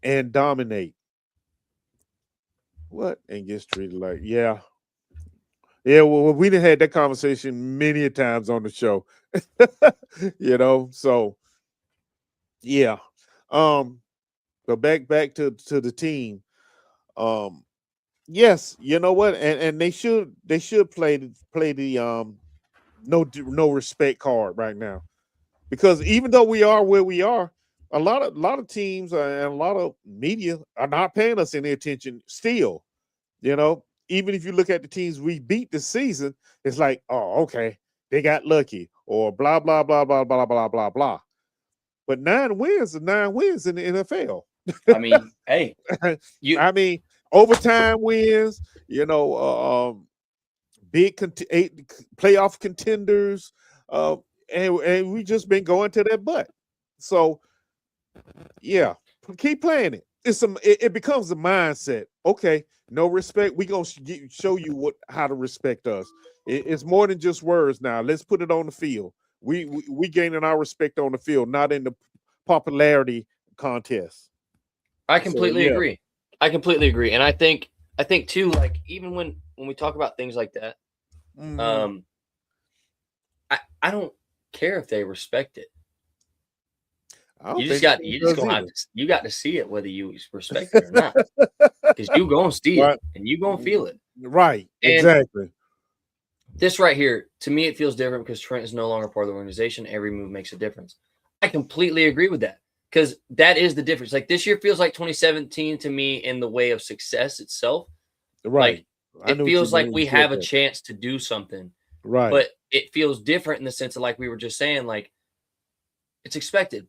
S2: And dominate. What? And gets treated like, yeah. Yeah, well, we done had that conversation many a times on the show. So yeah. Um, but back to the team. Um, yes, you know what? And they should play the no respect card right now. Because even though we are where we are, a lot of teams and a lot of media are not paying us any attention still. Even if you look at the teams we beat this season, it's like, oh, okay, they got lucky or blah blah blah blah blah blah blah blah. But 9 wins are 9 wins in the NFL.
S4: I mean, hey, you
S2: I mean, overtime wins. Big playoff contenders, uh, and we just been going to that butt. So yeah, keep playing it. It becomes a mindset. Okay, no respect. We gonna show you how to respect us. It's more than just words now. Let's put it on the field. We gaining our respect on the field, not in the popularity contest.
S4: I completely agree. I completely agree, and I think too. Like even when we talk about things like that,
S2: Mhm.
S4: I don't care if they respect it.
S2: I don't
S4: You just
S2: think
S4: got
S2: it
S4: you just
S2: does
S4: gonna have
S2: either.
S4: to got to see it whether you respect it or not, because you gonna see it
S2: Right.
S4: and you gonna feel it.
S2: Right.
S4: And
S2: Exactly.
S4: this right here, to me, it feels different because Trent is no longer part of the organization. Every move makes a difference. I completely agree with that because that is the difference. Like this year feels like 2017 to me in the way of success itself.
S2: Right.
S4: Like
S2: I
S4: it
S2: know what you
S4: feels
S2: mean
S4: like
S2: when you
S4: we
S2: said
S4: have a
S2: that.
S4: chance to do something,
S2: Right.
S4: but it feels different in the sense of like we were just saying, like it's expected.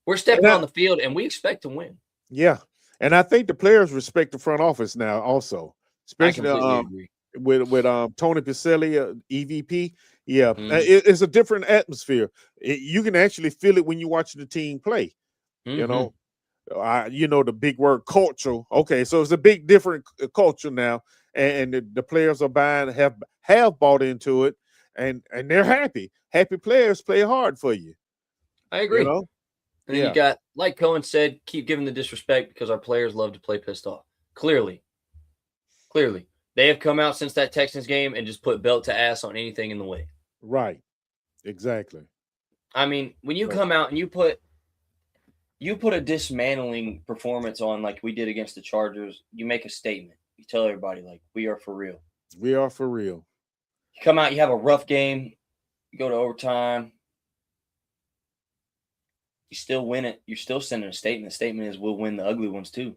S4: We're
S2: And
S4: stepping on the field and we expect to win.
S2: yeah, and I think the players respect the front office now also,
S4: I
S2: especially
S4: completely agree.
S2: with Tony Picelli, EVP. Yeah,
S4: Mhm.
S2: it's a different atmosphere. You can actually feel it when you watch the team play. You
S4: Mhm.
S2: know, the big word cultural. Okay, so it's a big different culture now, and the players are buying have bought into it, and they're happy. Happy players play hard for you.
S4: I
S2: You
S4: agree.
S2: know,
S4: And then you
S2: yeah,
S4: got, like Cohen said, keep giving the disrespect because our players love to play pissed off. Clearly. They have come out since that Texans game and just put belt to ass on anything in the way.
S2: right, exactly.
S4: I mean, when you
S2: So,
S4: come out and you put a dismantling performance on like we did against the Chargers, you make a statement. You tell everybody like we are for real.
S2: we are for real.
S4: You come out, you have a rough game, you go to overtime, you still win it. You're still sending a statement. The statement is we'll win the ugly ones too.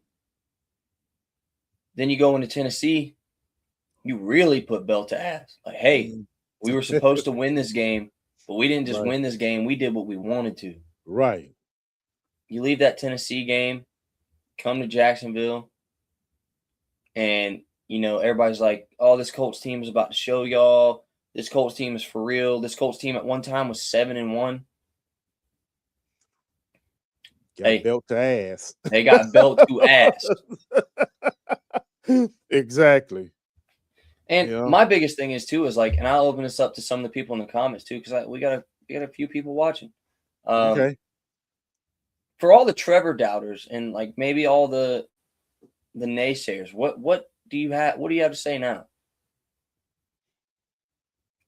S4: Then you go into Tennessee, you really put belt to ass. Like, hey,
S2: Mm.
S4: we were supposed to win this game, but we didn't just
S2: Right,
S4: win this game. We did what we wanted to.
S2: right.
S4: You leave that Tennessee game, come to Jacksonville, and everybody's like, "Oh, this Colts team is about to show y'all. This Colts team is for real. This Colts team at one time was 7-1.
S2: Got
S4: Hey,
S2: belt to ass.
S4: they got belt to ass."
S2: Exactly.
S4: And
S2: Yeah.
S4: my biggest thing is too is like, and I'll open this up to some of the people in the comments too, because we got a few people watching.
S2: Okay.
S4: For all the Trevor doubters and like maybe all the naysayers, what do you have? What do you have to say now?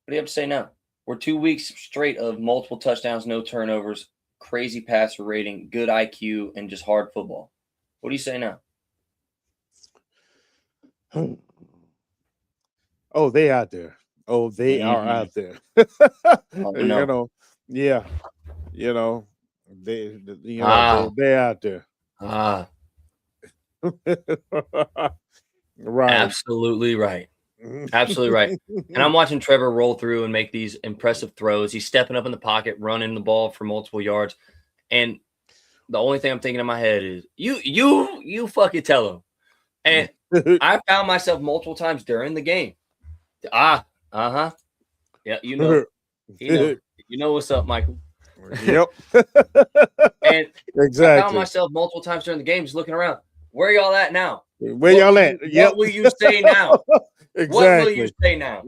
S4: What do you have to say now? We're 2 weeks straight of multiple touchdowns, no turnovers, crazy passer rating, good IQ, and just hard football. What do you say now?
S2: Oh, they out there. Oh, they are
S4: Mhm.
S2: out there.
S4: Oh
S2: you
S4: no.
S2: know. Yeah. You know. They
S4: Ah,
S2: they out there.
S4: ah,
S2: Right.
S4: absolutely right. Absolutely right. And I'm watching Trevor roll through and make these impressive throws. He's stepping up in the pocket, running the ball for multiple yards. And the only thing I'm thinking in my head is you fucking tell him. And I found myself multiple times during the game. Uh-huh. Yeah, you know what's up, Michael.
S2: Yep.
S4: And I found
S2: Exactly.
S4: myself multiple times during the game just looking around. Where y'all at now?
S2: Where y'all at? Yep.
S4: What will you say now? What will you
S2: Exactly.
S4: say now?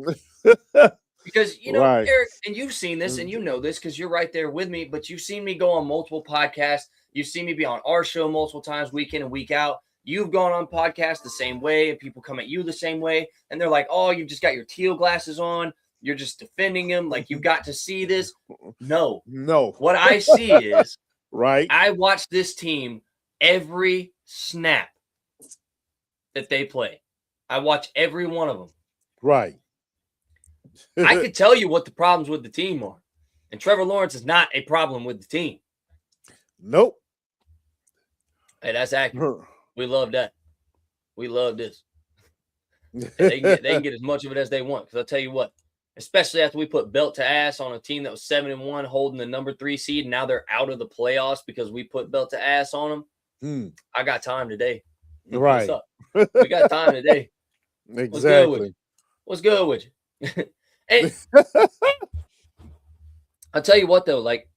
S4: Because
S2: Right.
S4: Eric, and you've seen this, and you know this because you're right there with me. But you've seen me go on multiple podcasts. You've seen me be on our show multiple times, week in and week out. you've gone on podcasts the same way, and people come at you the same way, and they're like, "Oh, you've just got your teal glasses on. You're just defending him. Like you've got to see this." No. What I see is
S2: right.
S4: I watch this team every snap that they play. I watch every one of them.
S2: Right.
S4: I could tell you what the problems with the team are. And Trevor Lawrence is not a problem with the team.
S2: Nope.
S4: Hey, that's accurate. We love that. We love this. They can get as much of it as they want. Because I'll tell you what, especially after we put belt to ass on a team that was 7-1, holding the number 3 seed, and now they're out of the playoffs because we put belt to ass on them. I got time today.
S2: Right.
S4: What's up? We got time today.
S2: Exactly.
S4: What's good with you? And I'll tell you what, though, like,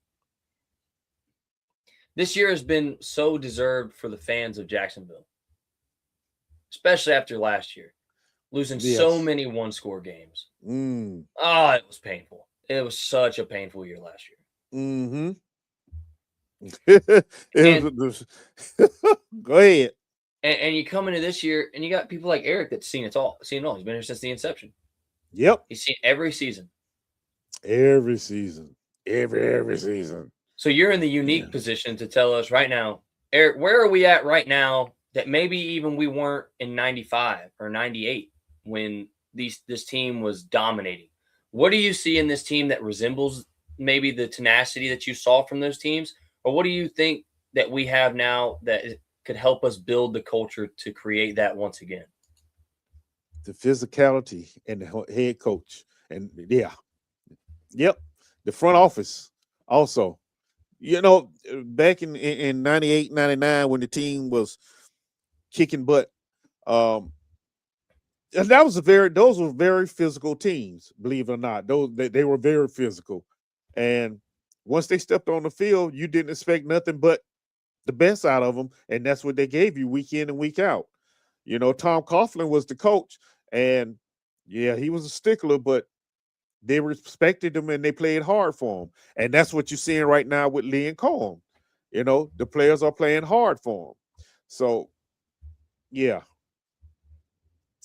S4: this year has been so deserved for the fans of Jacksonville, especially after last year, losing so many one-score games. Oh, it was painful. It was such a painful year last year.
S2: Go ahead.
S4: And you come into this year, and you got people like Eric that's seen it all. He's been here since the inception.
S2: Yep.
S4: He's seen every season.
S2: Every season. Every season.
S4: So you're in the unique position to tell us right now, Eric, where are we at right now that maybe even we weren't in 95 or 98 when this team was dominating? What do you see in this team that resembles maybe the tenacity that you saw from those teams? Or what do you think that we have now that could help us build the culture to create that once again?
S2: The physicality and the head coach. And the front office also. You know, back in 98, 99, when the team was kicking butt, and those were very physical teams, believe it or not. They were very physical. And once they stepped on the field, you didn't expect nothing but the best out of them. And that's what they gave you week in and week out. You know, Tom Coughlin was the coach, and he was a stickler, but they respected him and they played hard for him. And that's what you're seeing right now with Lee and Cohen. You know, the players are playing hard for him. So,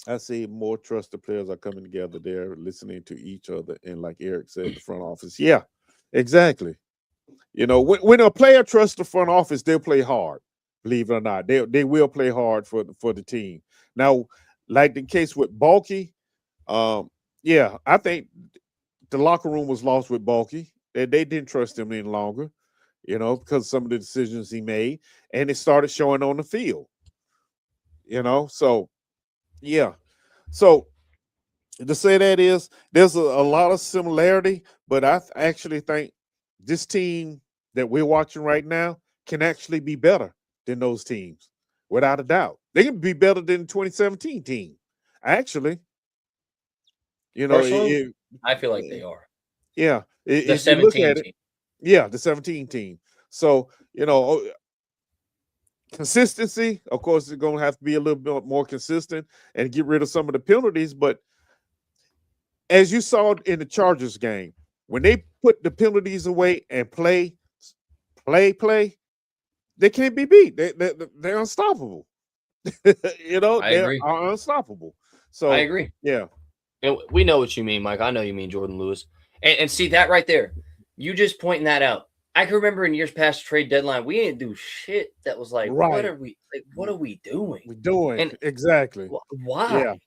S2: I see more trusted players are coming together there, listening to each other. And like Eric said, the front office. Yeah, exactly. You know, when a player trusts the front office, they'll play hard. Believe it or not, they will play hard for the team. Now, like the case with Bulky, I think the locker room was lost with Bulky. They didn't trust him any longer, you know, because of some of the decisions he made, and it started showing on the field. You know, so to say that is there's a lot of similarity, but I actually think this team that we're watching right now can actually be better than those teams, without a doubt. They can be better than the 2017 team, actually. You know,
S4: I feel like they are.
S2: Yeah.
S4: The 17 team.
S2: The 17 team. So, you know, consistency, of course, is going to have to be a little bit more consistent and get rid of some of the penalties. But as you saw in the Chargers game, when they put the penalties away and play, they can't be beat. They're unstoppable. You know, they are unstoppable. So
S4: I agree.
S2: Yeah.
S4: We know what you mean, Mike. I know you mean Jordan Lewis. And see that right there. You just pointing that out. I can remember in years past trade deadline, we didn't do shit that was like, what are we doing?
S2: We're doing exactly.
S4: Why?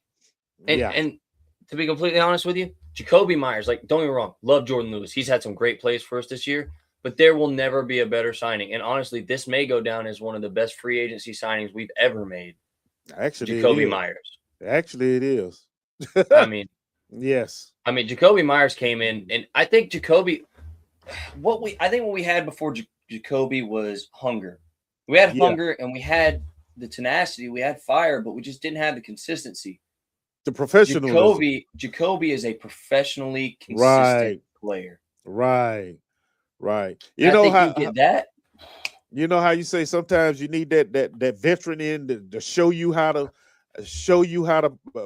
S4: And to be completely honest with you, Jacoby Myers, like, don't get me wrong, love Jordan Lewis. He's had some great plays for us this year, but there will never be a better signing. And honestly, this may go down as one of the best free agency signings we've ever made.
S2: Actually,
S4: Jacoby Myers.
S2: Actually, it is.
S4: I mean,
S2: yes.
S4: I mean, Jacoby Myers came in, and I think Jacoby, what we had before Jacoby was hunger. We had hunger, and we had the tenacity, we had fire, but we just didn't have the consistency.
S2: The professionalism.
S4: Jacoby is a professionally consistent player.
S2: Right.
S4: You know how you get that.
S2: You know how you say sometimes you need that veteran in to show you how to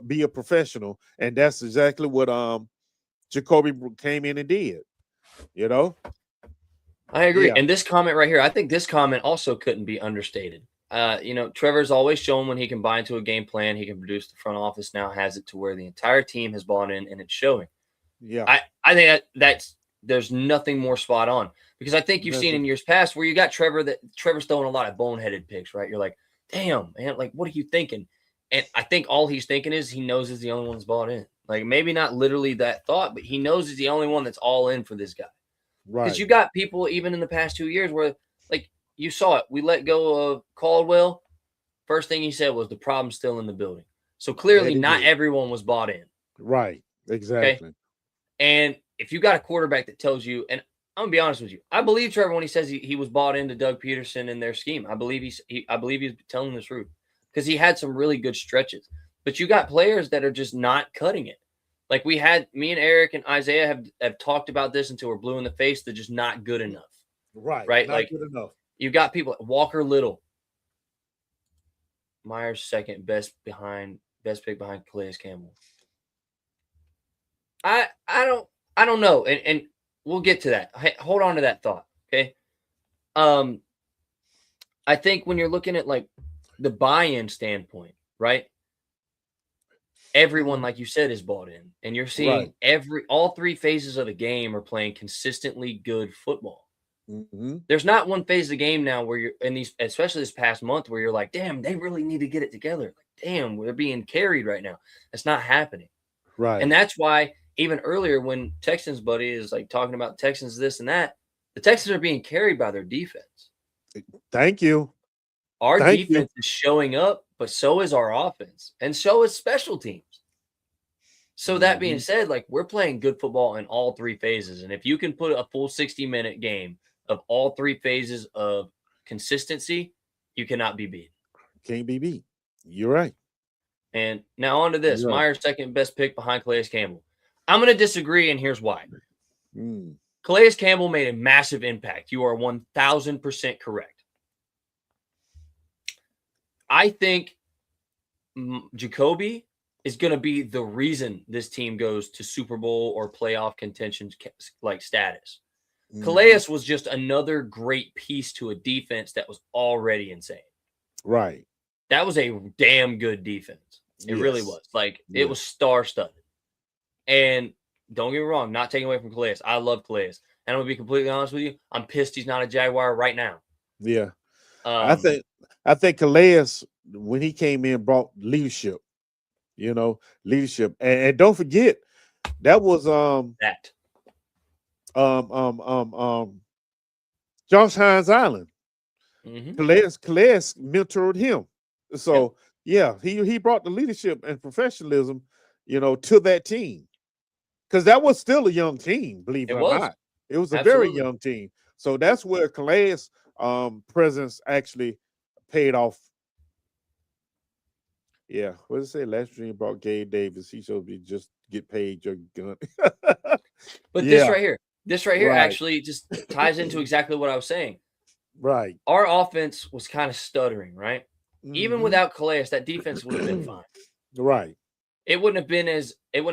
S2: be a professional, and that's exactly what Jacoby came in and did. You know,
S4: I agree. And this comment right here, I think this comment also couldn't be understated. Trevor's always shown when he can buy into a game plan, he can produce. The front office now has it to where the entire team has bought in, and it's showing.
S2: Yeah.
S4: I think that's there's nothing more spot on, because I think you've seen in years past where you got Trevor's throwing a lot of boneheaded picks, right? You're like, damn, man, like, what are you thinking? And I think all he's thinking is he knows he's the only one that's bought in. Like, maybe not literally that thought, but he knows he's the only one that's all in for this guy.
S2: Right.
S4: Because you got people even in the past 2 years where, like, you saw it. We let go of Caldwell. First thing he said was the problem's still in the building. So clearly not everyone was bought in.
S2: Right. Exactly.
S4: Okay? And if you got a quarterback that tells you, and I'm gonna be honest with you, I believe Trevor when he says he was bought into Doug Peterson and their scheme. I believe he's telling the truth, because he had some really good stretches. But you got players that are just not cutting it. Like me and Eric and Isaiah have talked about this until we're blue in the face. They're just not good enough.
S2: Right.
S4: Not like
S2: good enough.
S4: You got people Walker Little, Myers second best pick behind Calais Campbell. I don't know, and we'll get to that. Hold on to that thought, okay? I think when you're looking at like the buy-in standpoint, right? Everyone, like you said, is bought in, and you're seeing all three phases of the game are playing consistently good football.
S2: Mm-hmm.
S4: There's not one phase of the game now where you're in these, especially this past month, where you're like, damn, they really need to get it together. Like, damn, they're being carried right now. That's not happening.
S2: Right.
S4: And that's why even earlier when Texans buddy is like talking about Texans this and that, the Texans are being carried by their defense.
S2: Thank you.
S4: Our defense is showing up, but so is our offense, and so is special teams. So that being said, like, we're playing good football in all three phases. And if you can put a full 60-minute game of all three phases of consistency, you cannot be beat.
S2: Can't be beat. You're right.
S4: And now on to this. Myers second best pick behind Calais Campbell. I'm going to disagree, and here's why. Calais Campbell made a massive impact. You are 1,000% correct. I think Jacoby is going to be the reason this team goes to Super Bowl or playoff contention like status. Calais was just another great piece to a defense that was already insane.
S2: Right.
S4: That was a damn good defense. It really was. Like, it was star-studded. And don't get me wrong, not taking away from Calais. I love Calais. And I'm going to be completely honest with you, I'm pissed he's not a Jaguar right now.
S2: Yeah. I think Calais, when he came in, brought leadership. Leadership. And don't forget, that was Josh Hines Island. Calais mentored him. So he brought the leadership and professionalism, to that team. Because that was still a young team, believe it or not. It was a very young team. So that's where Calais' presence actually paid off. Yeah, what did it say? Last dream brought Gabe Davis. He should be just get paid your gun.
S4: But this right here actually just ties into exactly what I was saying.
S2: Right.
S4: Our offense was kind of stuttering, right? Even without Calais, that defense would have been fine.
S2: Right.
S4: It wouldn't have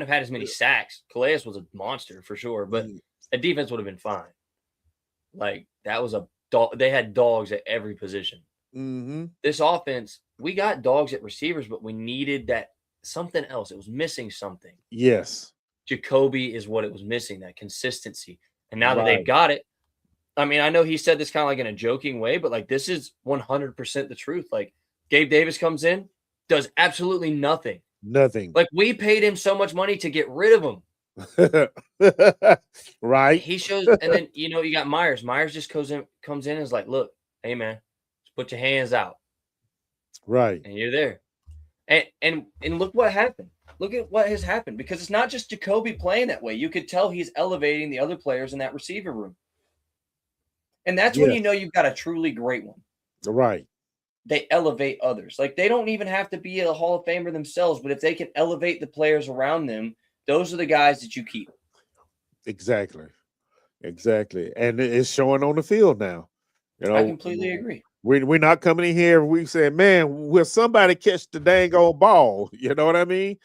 S4: had as many sacks. Calais was a monster for sure, but the defense would have been fine. Like, that was they had dogs at every position. This offense, we got dogs at receivers, but we needed that something else. It was missing something.
S2: Yes.
S4: Jacoby is what it was missing, that consistency. And now that they've got it, I mean, I know he said this kind of like in a joking way, but like, this is 100% the truth. Like, Gabe Davis comes in, does absolutely nothing.
S2: Nothing.
S4: Like, we paid him so much money to get rid of him.
S2: Right.
S4: He shows, and then you got Myers. Myers just comes in and is like, look, hey man, just put your hands out.
S2: Right.
S4: And you're there. And look what happened. Look at what has happened, because it's not just Jacoby playing that way. You could tell he's elevating the other players in that receiver room. And that's when you know you've got a truly great one.
S2: Right.
S4: They elevate others. Like, they don't even have to be a Hall of Famer themselves, but if they can elevate the players around them, those are the guys that you keep.
S2: Exactly. And it's showing on the field now.
S4: I completely agree.
S2: We're not coming in here. We said, man, will somebody catch the dang old ball? You know what I mean?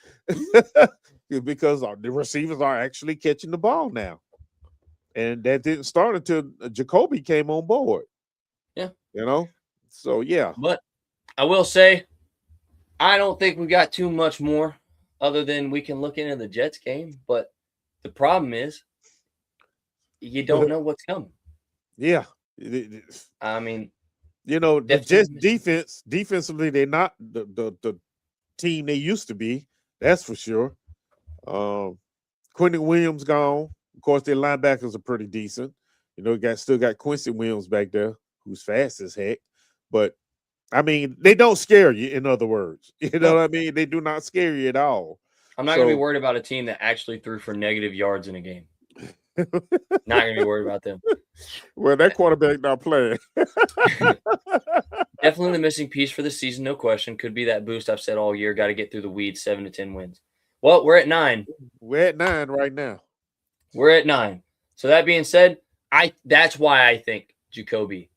S2: Because the receivers are actually catching the ball now. And that didn't start until Jacoby came on board.
S4: Yeah.
S2: So, yeah.
S4: But I will say, I don't think we got too much more other than we can look into the Jets game. But the problem is, you don't know what's coming.
S2: Yeah.
S4: I mean,
S2: the Jets defensively, they're not the team they used to be. That's for sure. Quentin Williams gone. Of course, their linebackers are pretty decent. Still got Quincy Williams back there, who's fast as heck. But I mean, they don't scare you. In other words, what I mean. They do not scare you at all.
S4: I'm not gonna be worried about a team that actually threw for negative yards in a game. Not gonna be worried about them.
S2: Well, that quarterback not playing.
S4: Definitely the missing piece for the season, no question. Could be that boost I've said all year. Got to get through the weeds, 7 to 10 wins. Well, we're at 9.
S2: We're at 9 right now.
S4: We're at 9. So that being said, that's why I think Jacoby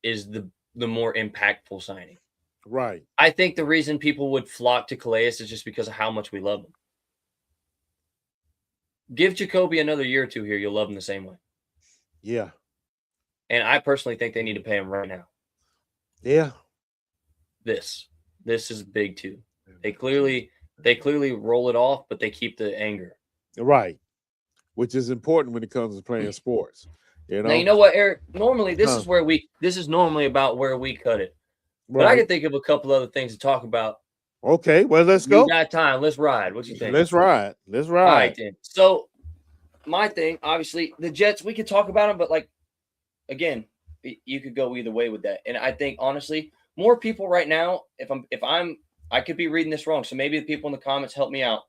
S4: is the more impactful signing.
S2: Right.
S4: I think the reason people would flock to Calais is just because of how much we love him. Give Jacoby another year or two here, you'll love him the same way.
S2: Yeah.
S4: And I personally think they need to pay him right now.
S2: Yeah.
S4: This is big too. They clearly roll it off, but they keep the anger. Right.
S2: Which is important when it comes to playing sports.
S4: Now, you know what, Eric? Normally, this is normally about where we cut it. But I can think of a couple other things to talk about.
S2: Okay, well, let's go.
S4: We got time. Let's ride. What you think?
S2: Let's ride. All
S4: right, then. So, my thing, obviously, the Jets, we could talk about them, but, again, you could go either way with that. And I think, honestly, more people right now, I could be reading this wrong, so maybe the people in the comments help me out.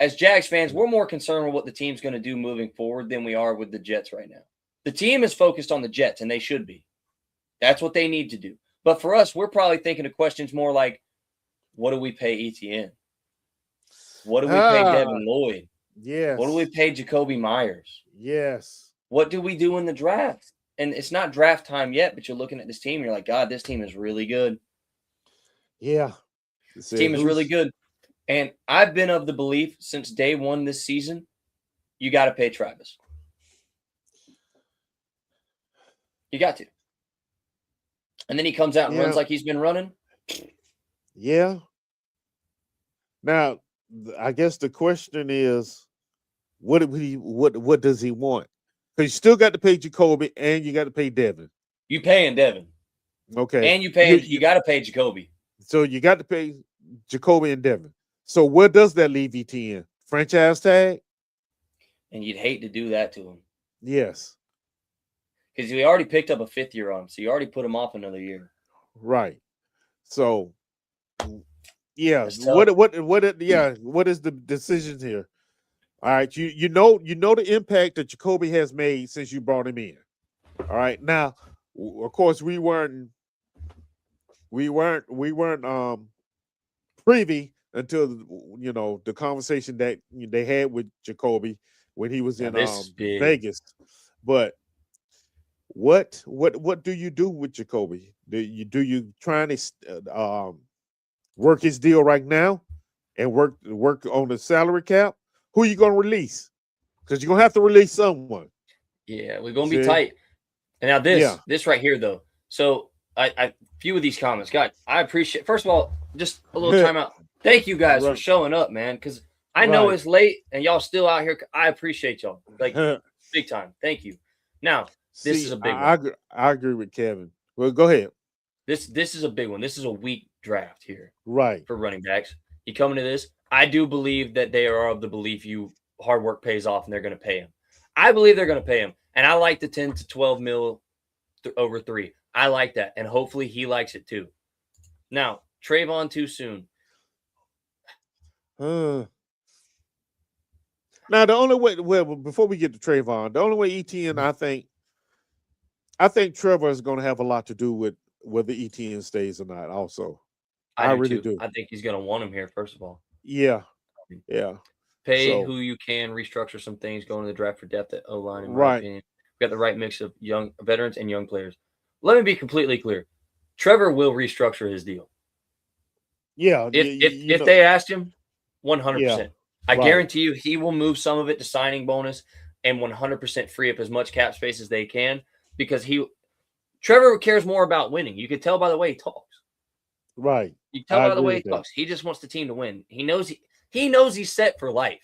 S4: As Jags fans, we're more concerned with what the team's going to do moving forward than we are with the Jets right now. The team is focused on the Jets, and they should be. That's what they need to do. But for us, we're probably thinking of questions more like, what do we pay ETN? What do we pay Devin Lloyd?
S2: Yes.
S4: What do we pay Jacoby Myers?
S2: Yes.
S4: What do we do in the draft? And it's not draft time yet, but you're looking at this team, you're like, God, this team is really good.
S2: Yeah.
S4: This team is really good. And I've been of the belief since day one this season, you got to pay Travis. You got to. And then he comes out and runs like he's been running.
S2: Yeah. Now, I guess the question is, what does he want? Because you still got to pay Jacoby and you got to pay Devin.
S4: You paying Devin.
S2: Okay.
S4: And you got to pay Jacoby.
S2: So you got to pay Jacoby and Devin. So where does that leave ETN? Franchise tag?
S4: And you'd hate to do that to him.
S2: Yes.
S4: Because we already picked up a 5th year on him, so you already put him off another year.
S2: Right. So, yeah. What is the decision here? All right. You know the impact that Jacoby has made since you brought him in. All right. Now, of course, we weren't privy until the conversation that they had with Jacoby when he was in Vegas. But what do you do with Jacoby? Do you trying to work his deal right now and work on the salary cap? Who are you going to release? Because you're going to have to release someone.
S4: Yeah, we're going to be tight. And now this right here though. So I few of these comments, God, I appreciate. First of all, just a little time out. Thank you guys for showing up, man. Because I know it's late and y'all still out here. I appreciate y'all big time. Thank you. Now this is a big one.
S2: I agree with Kevin. Well, go ahead.
S4: This is a big one. This is a weak draft here,
S2: right?
S4: For running backs. You coming to this? I do believe that they are of the belief hard work pays off and they're going to pay him. I believe they're going to pay him, and I like the 10 to 12 mil over 3. I like that, and hopefully he likes it too. Now, Trayvon too soon.
S2: Now, the only way, before we get to Trayvon, the only way ETN, I think Trevor is going to have a lot to do with whether ETN stays or not. Also,
S4: I really do. I think he's going to want him here. First of all,
S2: yeah.
S4: Pay who you can, restructure some things, go into the draft for depth at O-line. In my opinion, we got the right mix of young veterans and young players. Let me be completely clear: Trevor will restructure his deal.
S2: Yeah,
S4: if they asked him, 100%. I guarantee you, he will move some of it to signing bonus and 100% free up as much cap space as they can, because Trevor cares more about winning. You could tell by the way he talks.
S2: Right.
S4: You can tell by the way he talks. He just wants the team to win. He knows he's set for life.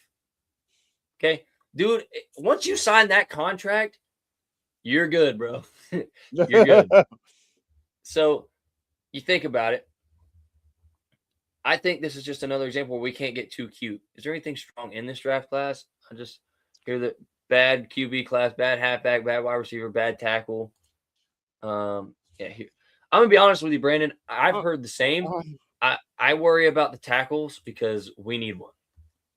S4: Okay, dude. Once you sign that contract, you're good, bro. You're good. So you think about it. I think this is just another example where we can't get too cute. Is there anything strong in this draft class? I just hear that bad QB class, bad halfback, bad wide receiver, bad tackle. I'm gonna be honest with you, Brandon. I've heard the same. I worry about the tackles because we need one.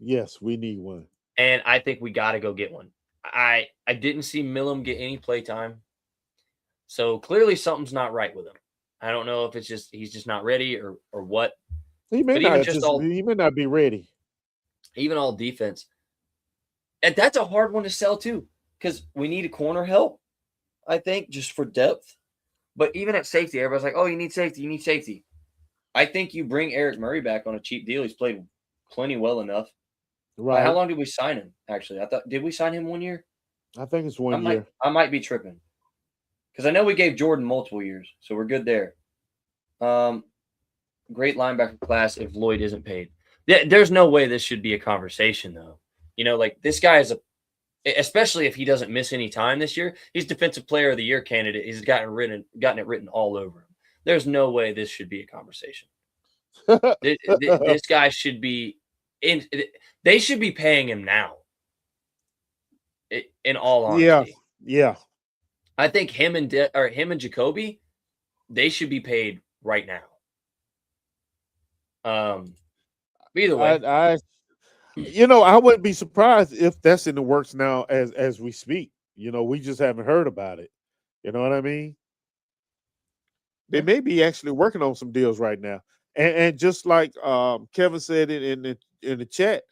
S2: Yes, we need one.
S4: And I think we got to go get one. I didn't see Millam get any play time. So clearly something's not right with him. I don't know if it's just he's just not ready or what.
S2: He may not be ready.
S4: Even all defense. And that's a hard one to sell too, because we need a corner help, I think, just for depth. But even at safety, everybody's like, oh, you need safety. I think you bring Eric Murray back on a cheap deal. He's played plenty well enough.
S2: Right.
S4: How long did we sign him, actually? Did we sign him 1 year?
S2: I think it's 1 year.
S4: I might be tripping. Because I know we gave Jordan multiple years, so we're good there. Great linebacker class if Lloyd isn't paid. There's no way this should be a conversation, though. You know, like this guy is especially if he doesn't miss any time this year, he's Defensive Player of the Year candidate. He's gotten it written all over him. There's no way this should be a conversation. This guy should be they should be paying him now. In all honesty.
S2: Yeah.
S4: I think him and Jacoby, they should be paid right now. Either way,
S2: I wouldn't be surprised if that's in the works now as we speak. We just haven't heard about it. You know what I mean? They may be actually working on some deals right now, and just like Kevin said in the chat,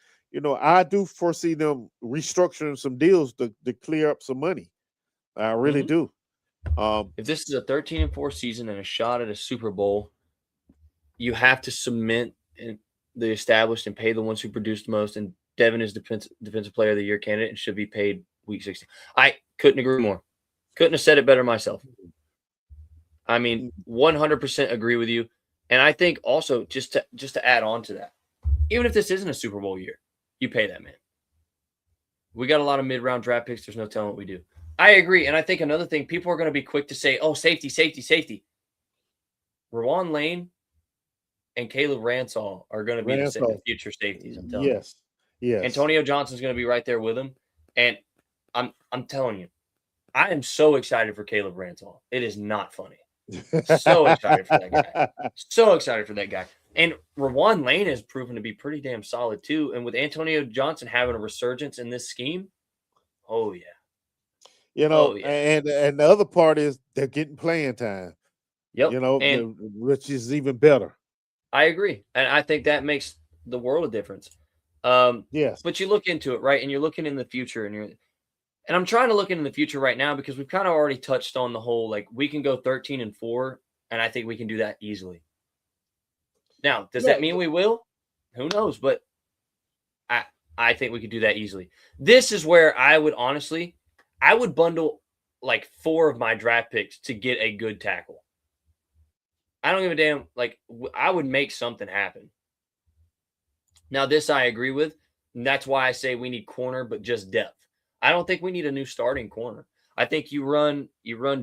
S2: I do foresee them restructuring some deals to clear up some money. I really do.
S4: If this is a 13-4 season and a shot at a Super Bowl, you have to cement the established and pay the ones who produce the most. And Devin is Defensive Player of the Year candidate and should be paid week 16. I couldn't agree more. Couldn't have said it better myself. I mean, 100% agree with you. And I think also just to add on to that, even if this isn't a Super Bowl year, you pay that man. We got a lot of mid-round draft picks. There's no telling what we do. I agree. And I think another thing, people are going to be quick to say, oh, safety. Rawan Lane and Caleb Ransall are going to be the future safeties. I'm telling you. Yes. Antonio Johnson's going to be right there with him. And I'm telling you, I am so excited for Caleb Ransall. It is not funny. So excited for that guy. And Rawan Lane has proven to be pretty damn solid too. And with Antonio Johnson having a resurgence in this scheme, oh yeah.
S2: And the other part is they're getting playing time.
S4: Yep.
S2: Which is even better.
S4: I agree. And I think that makes the world of difference.
S2: Yes.
S4: But you look into it, right? And you're looking in the future and I'm trying to look into the future right now because we've kind of already touched on the whole, like we can go 13-4, and I think we can do that easily. Now, does that mean we will? Who knows? But I think we could do that easily. This is where I would bundle like 4 of my draft picks to get a good tackle. I don't give a damn. Like, I would make something happen. Now, this I agree with. And that's why I say we need corner, but just depth. I don't think we need a new starting corner. I think you run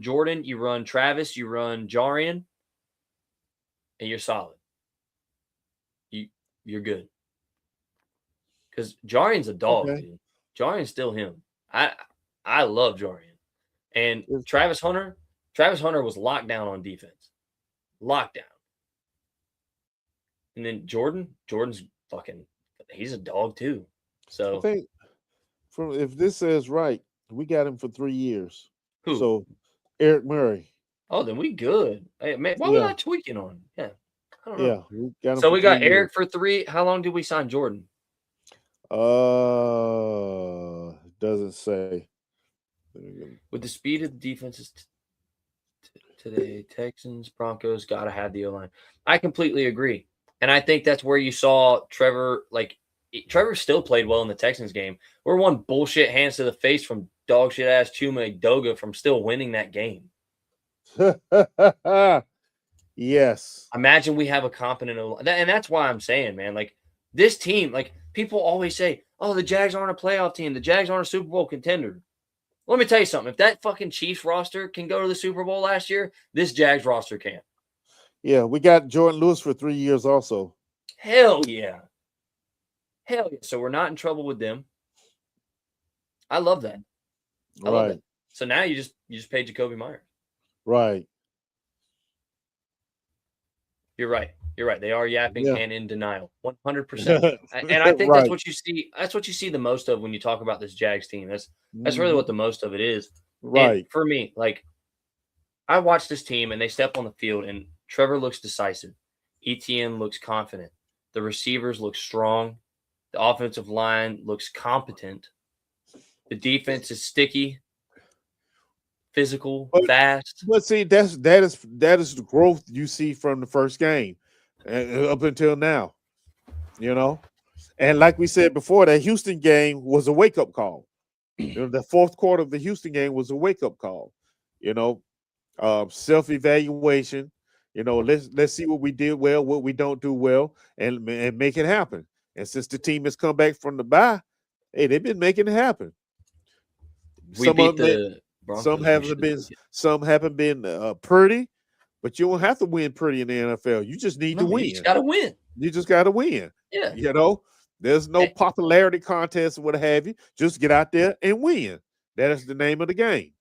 S4: Jordan, you run Travis, you run Jarian, and you're solid. You're good. Because Jarian's a dog, dude. Jarian's still him. I love Jarian. And Travis Hunter was locked down on defense. Lockdown. And then Jordan's he's a dog too. So
S2: I think if this says right, we got him for 3 years.
S4: Who?
S2: So Eric Murray.
S4: Oh, then we good. Hey, man, why are we not tweaking on him? Yeah. I don't know.
S2: Yeah. We got him
S4: so we got Eric for 3. How long did we sign Jordan?
S2: Doesn't say.
S4: With the speed of the defenses today, Texans, Broncos got to have the O-line. I completely agree. And I think that's where you saw Trevor, Trevor still played well in the Texans game. We're one bullshit hands to the face from dog shit ass Chuma Doga from still winning that game.
S2: Yes.
S4: Imagine we have a competent and that's why I'm saying, man, like this team, like people always say, oh, the Jags aren't a playoff team. The Jags aren't a Super Bowl contender. Let me tell you something. If that fucking Chiefs roster can go to the Super Bowl last year, this Jags roster can.
S2: Yeah, we got Jordan Lewis for 3 years also.
S4: Hell yeah. Hell yeah. So we're not in trouble with them. I love that. I love that. So now you just paid Jacoby Myers.
S2: Right.
S4: You're right. You're right. They are yapping and in denial. 100%. And I think that's what you see. That's what you see the most of when you talk about this Jags team. That's really what the most of it is.
S2: Right.
S4: And for me, like I watch this team and they step on the field and Trevor looks decisive. ETN looks confident. The receivers look strong. The offensive line looks competent. The defense is sticky, physical, fast.
S2: But see, that is the growth you see from the first game up until now. You know, and like we said before, that Houston game was a wake up call. You know, the fourth quarter of the Houston game was a wake up call. You know, self evaluation. You know, let's see what we did well, what we don't do well, and make it happen. And since the team has come back from the bye, hey, they've been making it happen.
S4: We beat the Broncos.
S2: Some haven't been pretty, but you don't have to win pretty in the NFL. You just need to win.
S4: You just got to win.
S2: You just got to win.
S4: Yeah.
S2: You know, there's no popularity contest or what have you. Just get out there and win. That is the name of the game.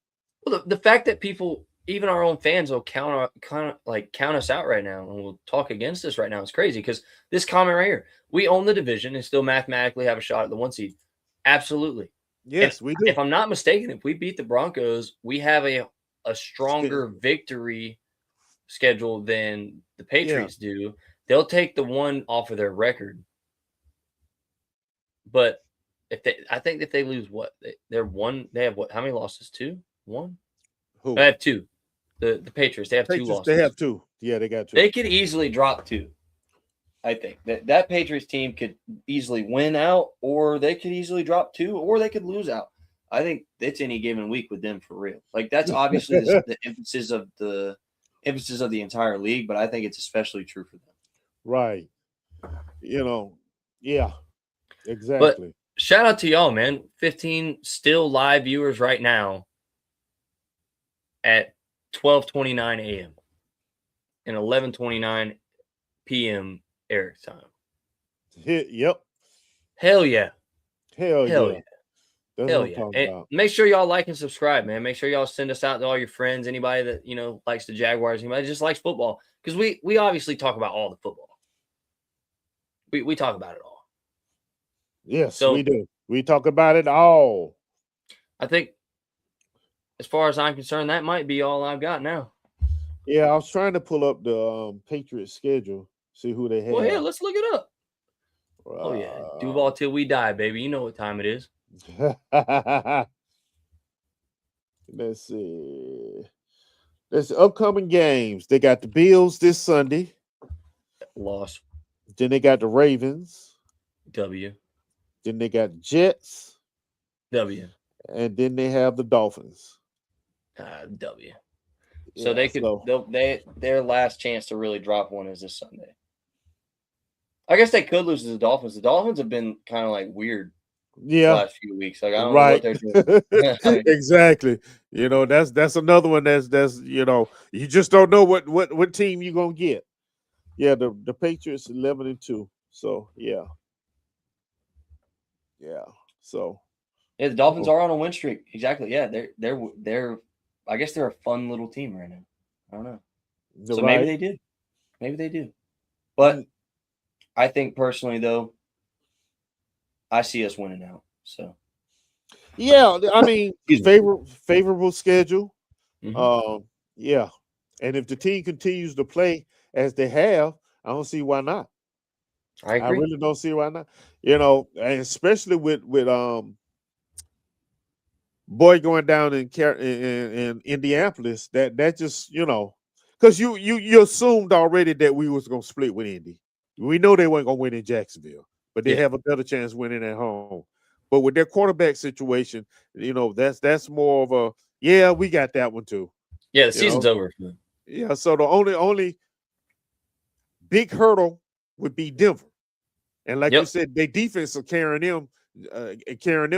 S4: Well, the fact that people, even our own fans, will count us out right now and will talk against us right now is crazy because this comment right here, we own the division and still mathematically have a shot at the 1 seed. Absolutely.
S2: Yes, we do.
S4: If I'm not mistaken, if we beat the Broncos, we have a stronger victory schedule than the Patriots do. They'll take the one off of their record. But I think if they lose they have what? How many losses? 2? 1?
S2: Who?
S4: They have 2. The Patriots, they have 2 losses.
S2: They have 2. Yeah, they got 2.
S4: They could easily drop 2. I think that Patriots team could easily win out, or they could easily drop 2, or they could lose out. I think it's any given week with them for real. Like that's obviously the emphasis of the entire league, but I think it's especially true for them.
S2: Right. You know, yeah, exactly.
S4: But shout out to y'all, man. 15 still live viewers right now at 12:29 a.m. and 11:29 p.m. Eric time.
S2: Yep.
S4: Hell yeah.
S2: Hell yeah. That's
S4: Hell yeah. And make sure y'all like and subscribe, man. Make sure y'all send us out to all your friends, anybody that, you know, likes the Jaguars, anybody just likes football. Because we obviously talk about all the football. We talk about it all.
S2: Yes, so, we do. We talk about it all.
S4: I think as far as I'm concerned, that might be all I've got now.
S2: Yeah, I was trying to pull up the Patriots schedule, see who they have.
S4: Well, yeah, let's look it up. Oh, yeah. Duval till we die, baby. You know what time it is.
S2: Let's see. There's upcoming games. They got the Bills this Sunday.
S4: Loss.
S2: Then they got the Ravens.
S4: W.
S2: Then they got Jets.
S4: W.
S2: And then they have the Dolphins.
S4: W. So they could their last chance to really drop one is this Sunday. I guess they could lose to the Dolphins. The Dolphins have been kind of like weird the last few weeks. Like I don't know what they're doing.
S2: Exactly. You know, that's another one that's you know, you just don't know what team you're gonna get. Yeah, the Patriots 11-2. So yeah. Yeah. So
S4: yeah, the Dolphins are on a win streak. Exactly. Yeah, they're I guess they're a fun little team right now. I don't know. So maybe they do. Maybe they do. But I think personally, though, I see us winning out. So
S2: yeah, I mean, favorable schedule.
S4: Mm-hmm.
S2: Yeah, and if the team continues to play as they have, I don't see why not.
S4: I agree.
S2: I really don't see why not. You know, and especially with Boy going down in Indianapolis, that just, you know, because you assumed already that we was gonna split with Indy. We know they weren't gonna win in Jacksonville, but they have a better chance winning at home. But with their quarterback situation, you know, that's more of a we got that one too.
S4: Yeah, the season's over.
S2: Yeah, so the only big hurdle would be Denver, and like you said, their defense are carrying them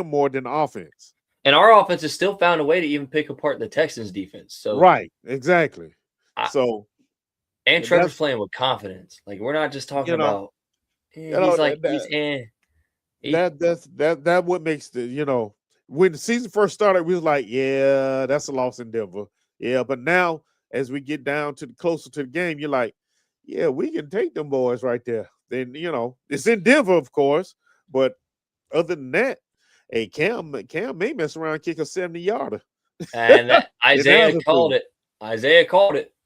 S2: more than the offense.
S4: And our offense has still found a way to even pick apart the Texans' defense. So
S2: right, exactly.
S4: And Trevor's playing with confidence. Like, we're not just talking about. That
S2: what makes the when the season first started, we was like, yeah, that's a loss in Denver. Yeah, but now as we get down to closer to the game, you're like, yeah, we can take them boys right there. Then it's in Denver, of course, but other than that, hey, Cam may mess around and kick a 70-yarder.
S4: And Isaiah called it.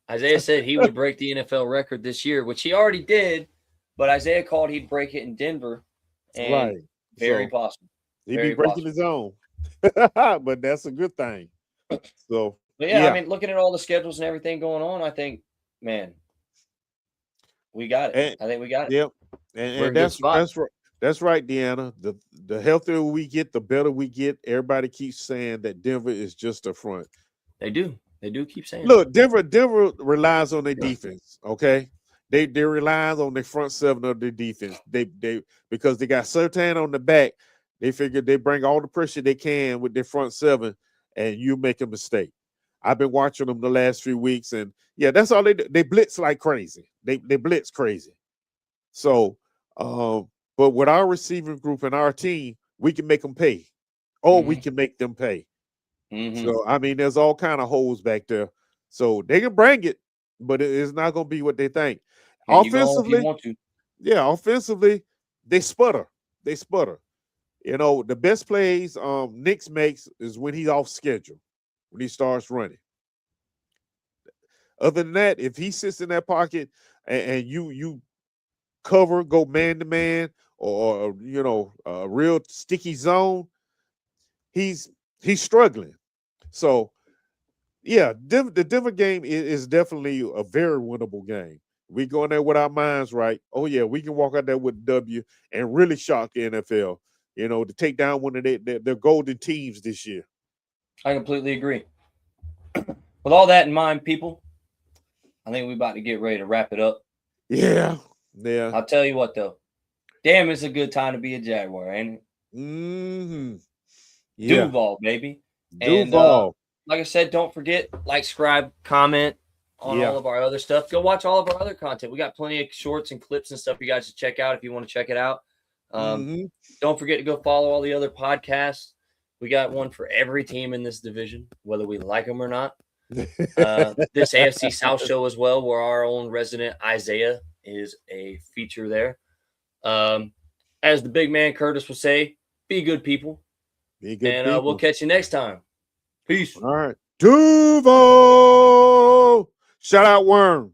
S4: Isaiah said he would break the NFL record this year, which he already did, but Isaiah called he'd break it in Denver. And very possible.
S2: He'd be breaking his own. But that's a good thing. So,
S4: but yeah, I mean, looking at all the schedules and everything going on, I think, man, we got it. I think we got it.
S2: Yep. And that's right, Deanna. The healthier we get, the better we get. Everybody keeps saying that Denver is just a front.
S4: They do. They do keep saying
S2: Look, Denver relies on their defense, okay? They rely on the front seven of their defense. They because they got Surtain on the back, they figure they bring all the pressure they can with their front seven, and you make a mistake. I've been watching them the last few weeks, and yeah, that's all they do. They blitz like crazy. They blitz crazy. So, but with our receiving group and our team, we can make them pay, or we can make them pay. So I mean, there's all kind of holes back there. So they can bring it, but it's not going to be what they think. Offensively, offensively, they sputter. The best plays Knicks makes is when he's off schedule, when he starts running. Other than that, if he sits in that pocket and you cover, go man to man, or a real sticky zone, he's struggling. So yeah, the Denver game is definitely a very winnable game. We go in there with our minds right. Oh yeah, we can walk out there with W and really shock the NFL. To take down one of their golden teams this year.
S4: I completely agree. With all that in mind, people, I think we're about to get ready to wrap it up.
S2: Yeah.
S4: I'll tell you what though, damn, it's a good time to be a Jaguar, ain't it?
S2: Yeah.
S4: Duval, baby.
S2: Duval.
S4: And like I said, don't forget, like, subscribe, comment on all of our other stuff. Go watch all of our other content. We got plenty of shorts and clips and stuff you guys should check out if you want to check it out. Don't forget to go follow all the other podcasts. We got one for every team in this division, whether we like them or not. This AFC South show as well, where our own resident Isaiah is a feature there. As the big man Curtis would say, be good people.
S2: Be good people.
S4: And we'll catch you next time. Peace.
S2: All right. Duval. Shout out Worm.